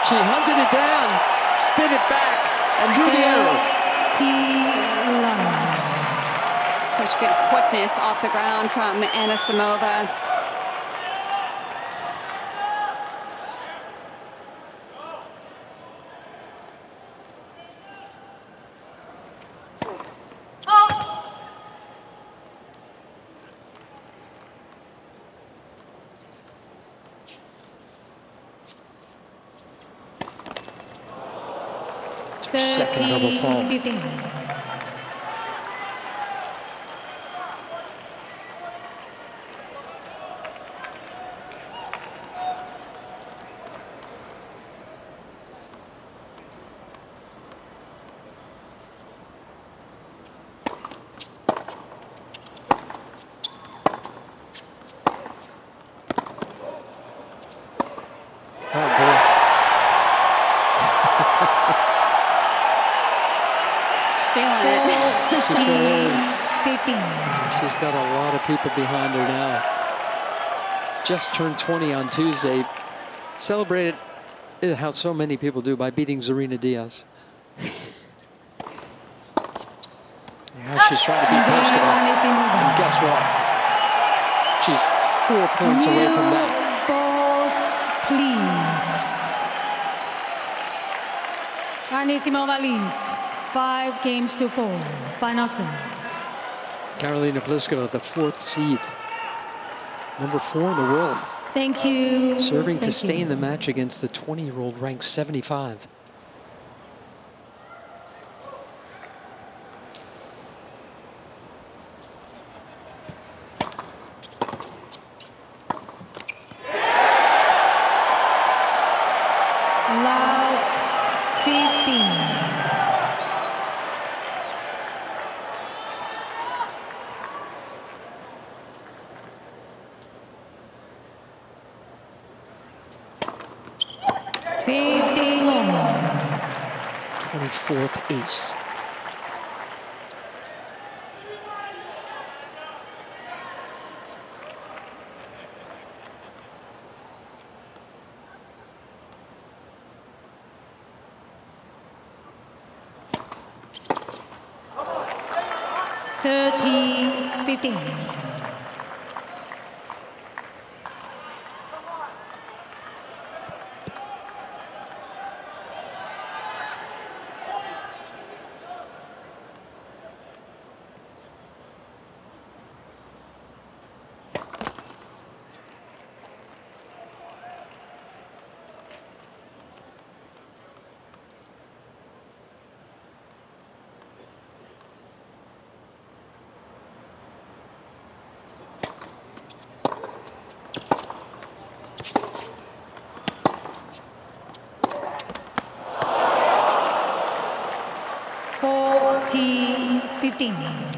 She hunted it down, spin it back, and drew the arrow. Such good quickness off the ground from Anisimova. Second double fault. 15. Feeling it. She sure is. She's got a lot of people behind her now. Just turned 20 on Tuesday. Celebrated how so many people do by beating Zarina Diaz. Now she's trying to beat Pliskova. And guess what? She's 4 points away from that. Balls, please. Anisimova leads 5-4. Final set. Karolina Pliskova, the 4th seed. Number 4 in the world. Thank you. Serving to Thank stay you. in the match against the 20-year-old ranked 75. Love 15. Fifteen. 24th ace. Thirty, 15.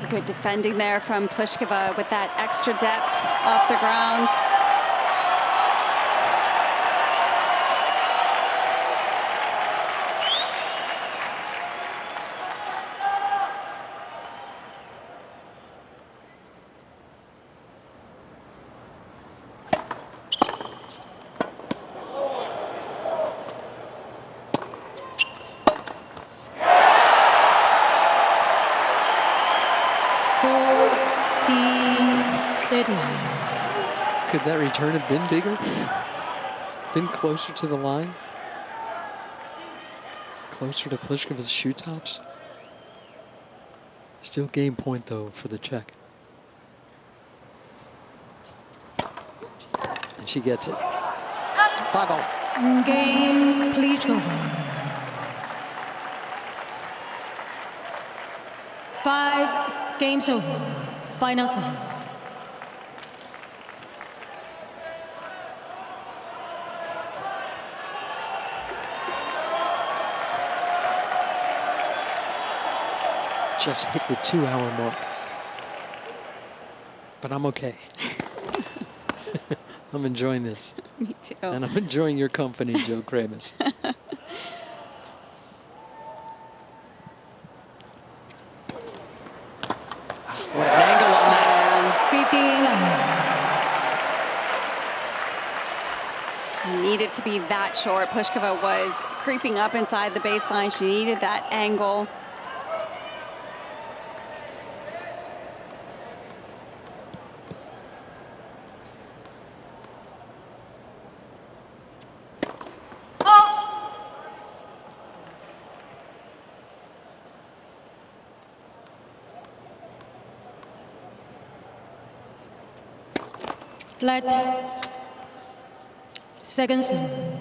Good defending there from Pliskova with that extra depth off the ground. Could that return have been bigger? Been closer to the line? Closer to Pliskova's shoe tops? Still game point, though, for the Czech. And she gets it. 5-0. Game, please go. 5 games over. Final set. Just hit the 2-hour mark. But I'm okay. I'm enjoying this. Me too. And I'm enjoying your company, Jill Kramus. What an angle on that. 15. It needed to be that short. Pliskova was creeping up inside the baseline. She needed that angle. Flat. Second set.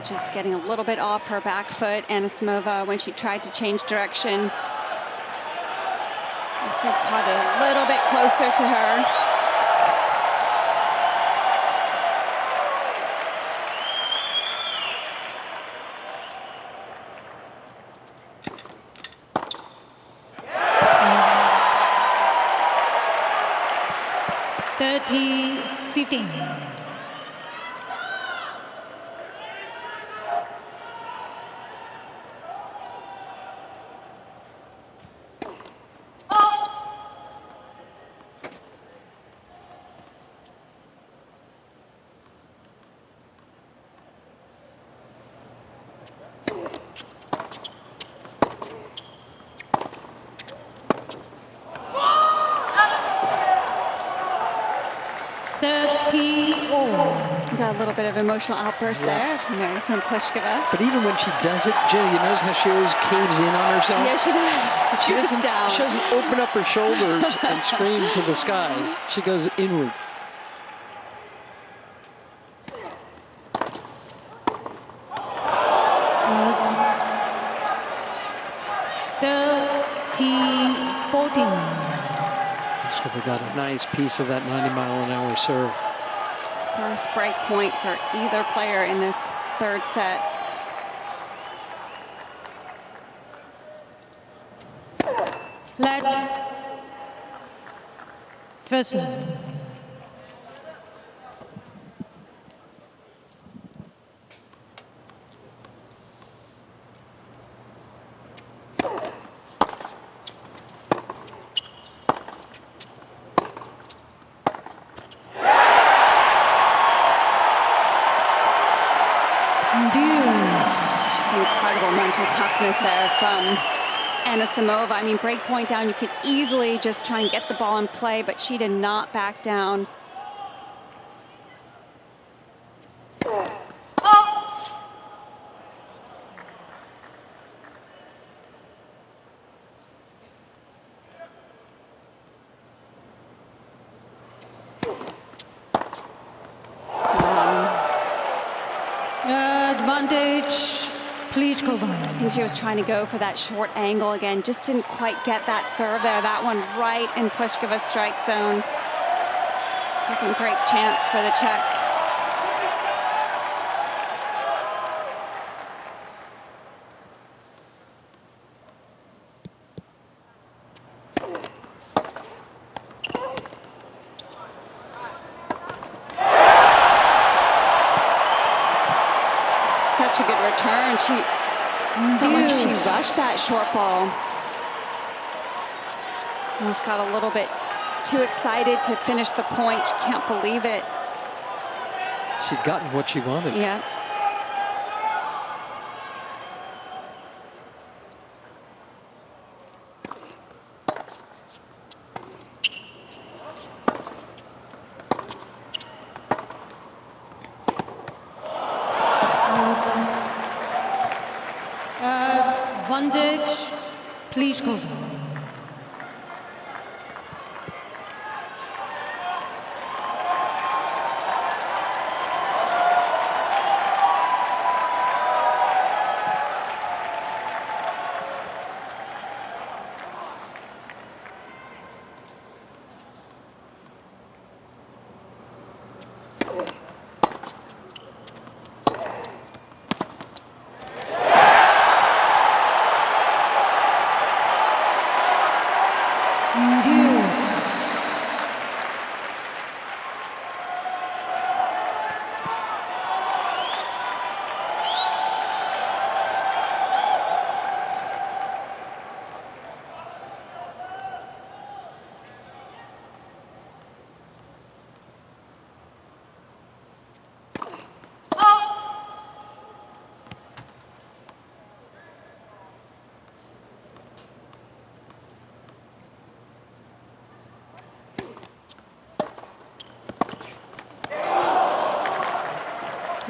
Just getting a little bit off her back foot, Anisimova, when she tried to change direction. Also caught a little bit closer to her. Thirty, 15. A little bit of emotional outburst Yes. there from Pliskova. But even when she does it, Jill, you notice how she always caves in on herself? Yeah, she does. She doesn't, down. she doesn't open up her shoulders and scream to the skies. She goes inward. Pliskova got a nice piece of that 90-mile-an-hour serve. First break point for either player in this third set. Let Tristan. Incredible mental toughness there from Anisimova. I mean, break point down, you could easily just try and get the ball in play, but she did not back down. Advantage, Pliskova. I think she was trying to go for that short angle again. Just didn't quite get that serve there. That one right in Pliskova's strike zone. Second great chance for the Czech. Such a good return. She just felt like she rushed that short ball. Almost got a little bit too excited to finish the point. She can't believe it. She'd gotten what she wanted. Yeah. Advantage, Pliskova.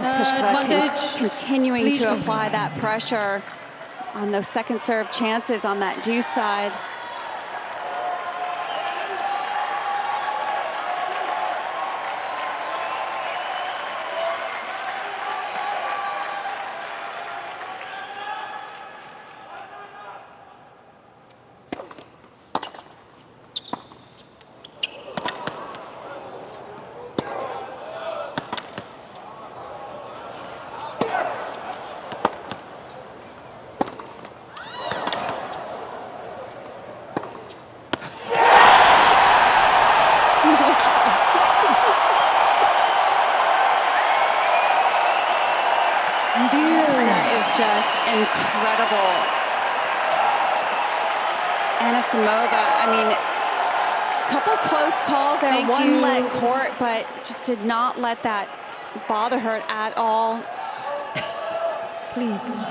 Pliskova continuing to apply that pressure on those second serve chances on that deuce side. Just incredible. Anisimova, I mean, a couple close calls there, one let court, but just did not let that bother her at all. Please.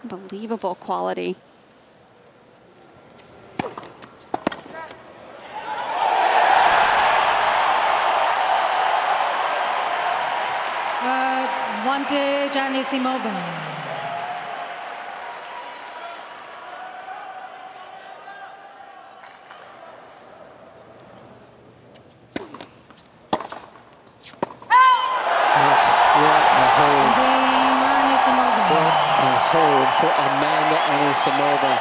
Unbelievable quality. Advantage Anisimova. What a hold for Amanda Anisimova.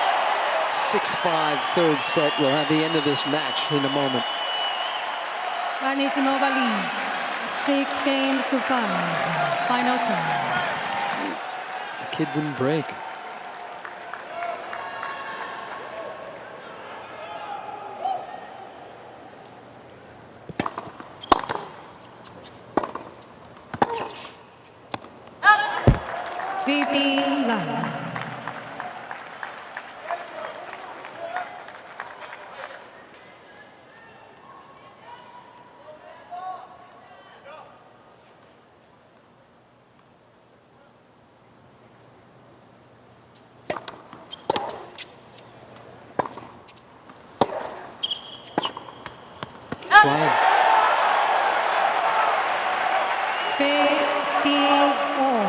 6-5 third set. We'll have the end of this match in a moment. Anisimova leads 6-5. Final set. The kid wouldn't break. Flag. 50-all.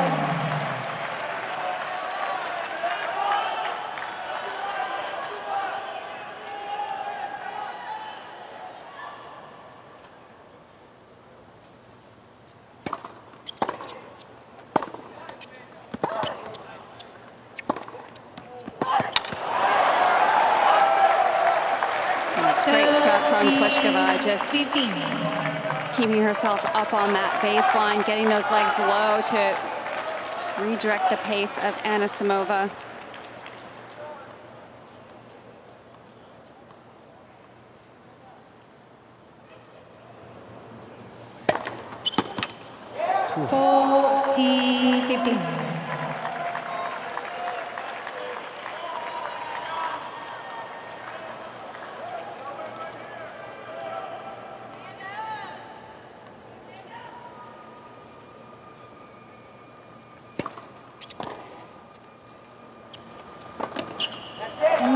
It's great stuff from Pliskova, just keeping herself up on that baseline, getting those legs low to redirect the pace of Anisimova. Four, 15.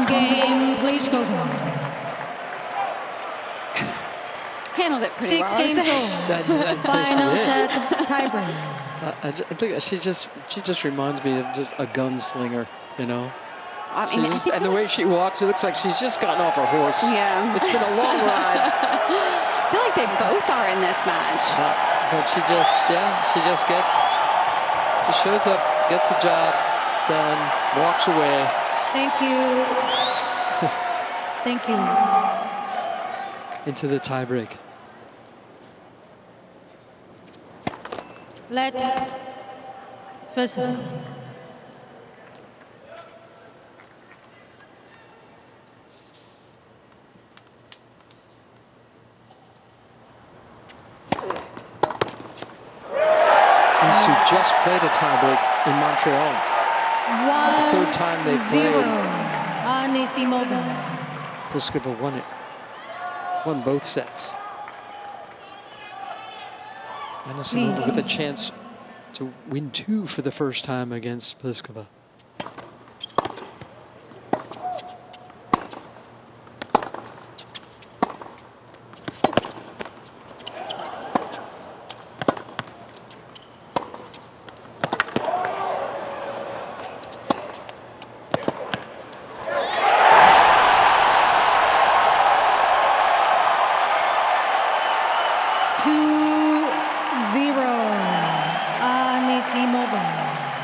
Game, please go. Handled it pretty 6 well. games all. Final set tiebreak. I think she just reminds me of just a gunslinger, you know. I mean, And the way she walks, it looks like she's just gotten off her horse. Yeah. It's been a long ride. I feel like they both are in this match. But she shows up, gets the job done, walks away. Thank you. Thank you. Into the tiebreak. Let versus. These two just played a tiebreak in Montreal. The third time they played. Anisimova. Pliskova won it. Won both sets. Anisimova with a chance to win 2 for the first time against Pliskova.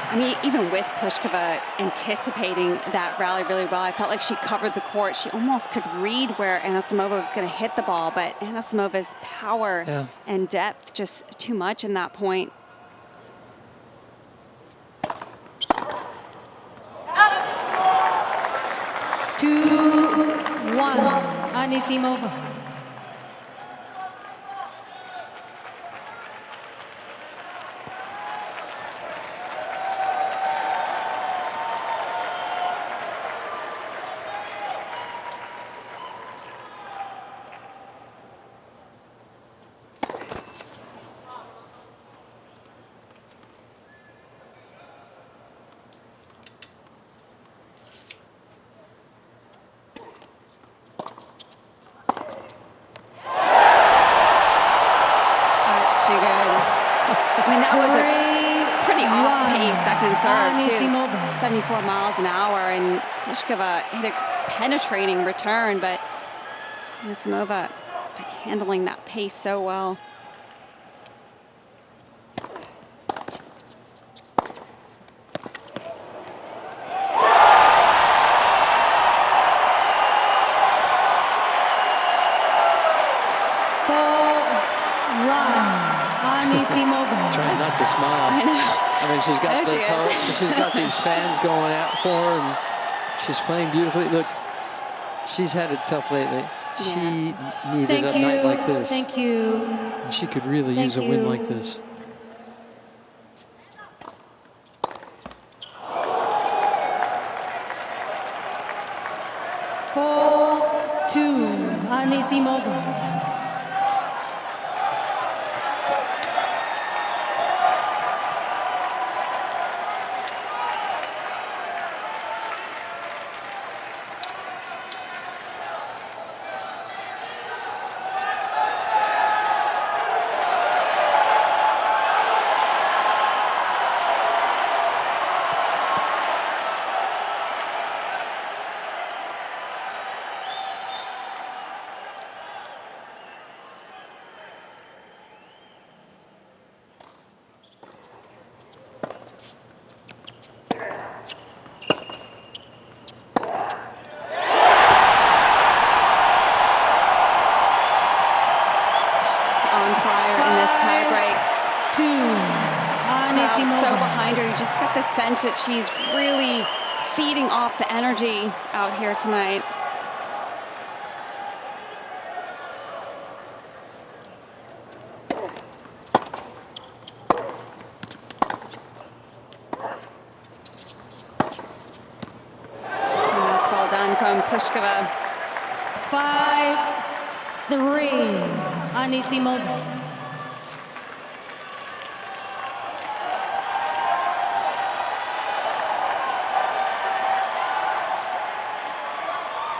I mean, even with Pliskova anticipating that rally really well, I felt like she covered the court. She almost could read where Anisimova was going to hit the ball, but Anisimova's power and depth just too much in that point. Two, 1, Anisimova. Too good. I mean, that was a pretty off-pace second serve, too. Anisimova. 74 miles an hour, and Pliskova hit a penetrating return, but Anisimova handling that pace so well. Anisimova. Trying not to smile. I know. I mean, she's got There she this is. whole, she's got these fans going out for her, and she's playing beautifully. Look, she's had it tough lately. She needed Thank a you. night like this. Thank you. And she could really Thank use a win you. like this. Four-two. Anisimova. So behind her, you just get the sense that she's really feeding off the energy out here tonight. And that's well done from Pliskova. 5-3. Anisimova.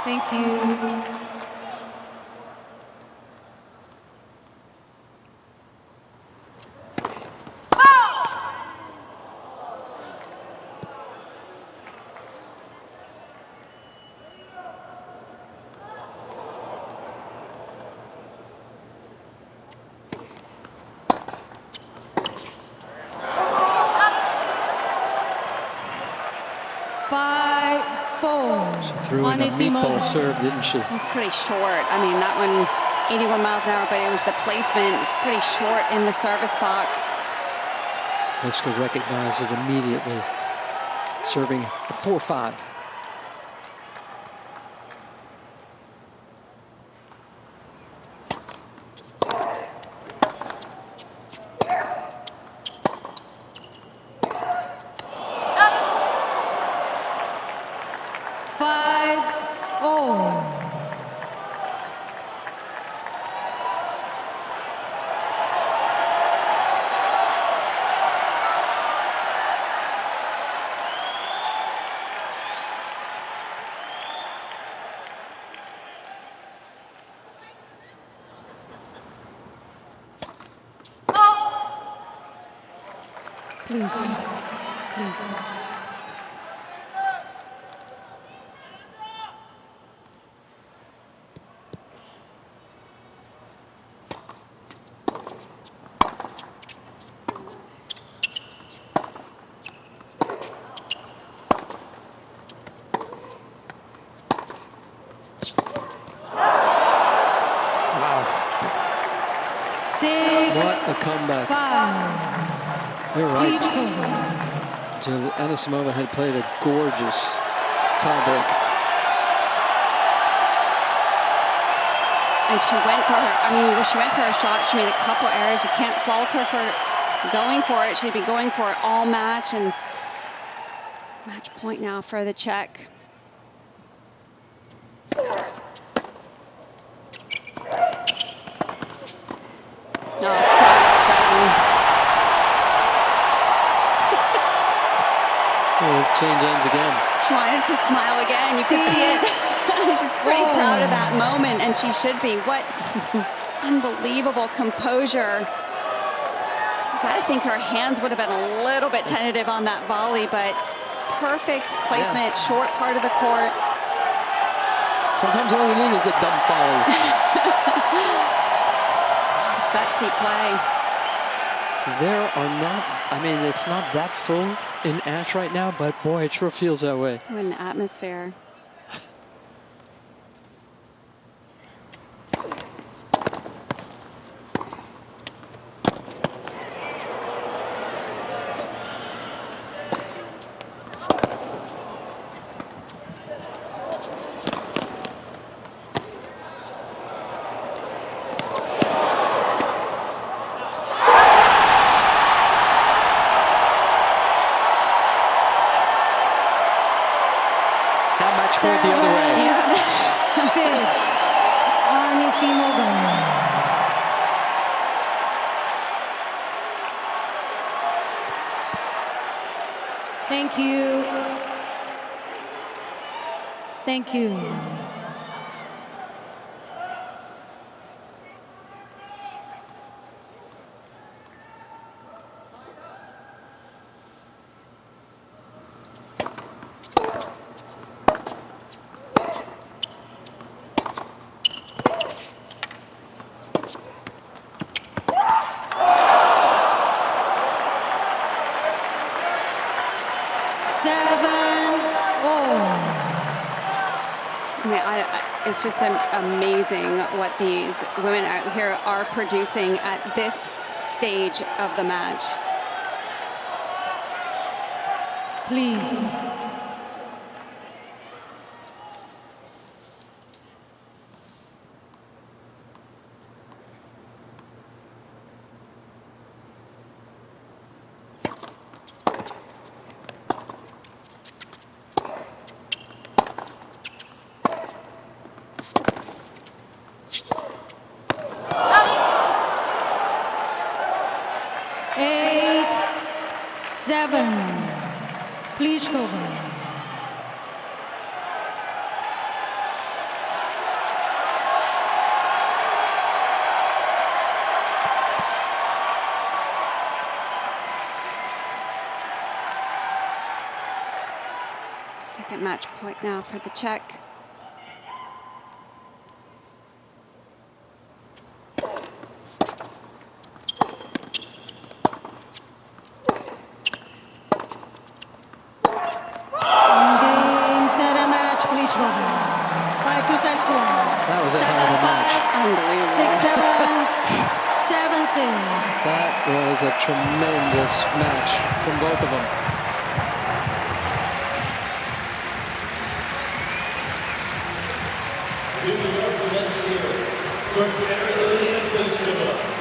Thank you. Threw in a meatball serve, didn't she? It was pretty short. I mean, that one, 81 miles an hour, but it was the placement. It was pretty short in the service box. Pliskova recognized it immediately, serving a 4-5. Please. Wow. 6-5. What a comeback. You're right. Anisimova had played a gorgeous tiebreak. And she went for her, when she went for her shot, she made a couple errors. You can't fault her for going for it. She'd be going for it all match, and match point now for the Czech. Oh, so well done. Change ends again. She wanted to smile again. You could see it. She's pretty proud of that moment, and she should be. What unbelievable composure. Gotta think her hands would have been a little bit tentative on that volley, but perfect placement, short part of the court. Sometimes all you need is a dumb foul. Gutsy play. There are not, I mean, it's not that full in Ash right now, but boy, it sure feels that way. What an atmosphere. The other way. Yeah. 6, Anisimova. Thank you. Thank you. It's just amazing what these women out here are producing at this stage of the match. Please. Pliskova. Second match point now for the Czech. That was a hell of a match. Unbelievable. 6-7, 7-6. That was a tremendous match from both of them. For Karolina Pliskova.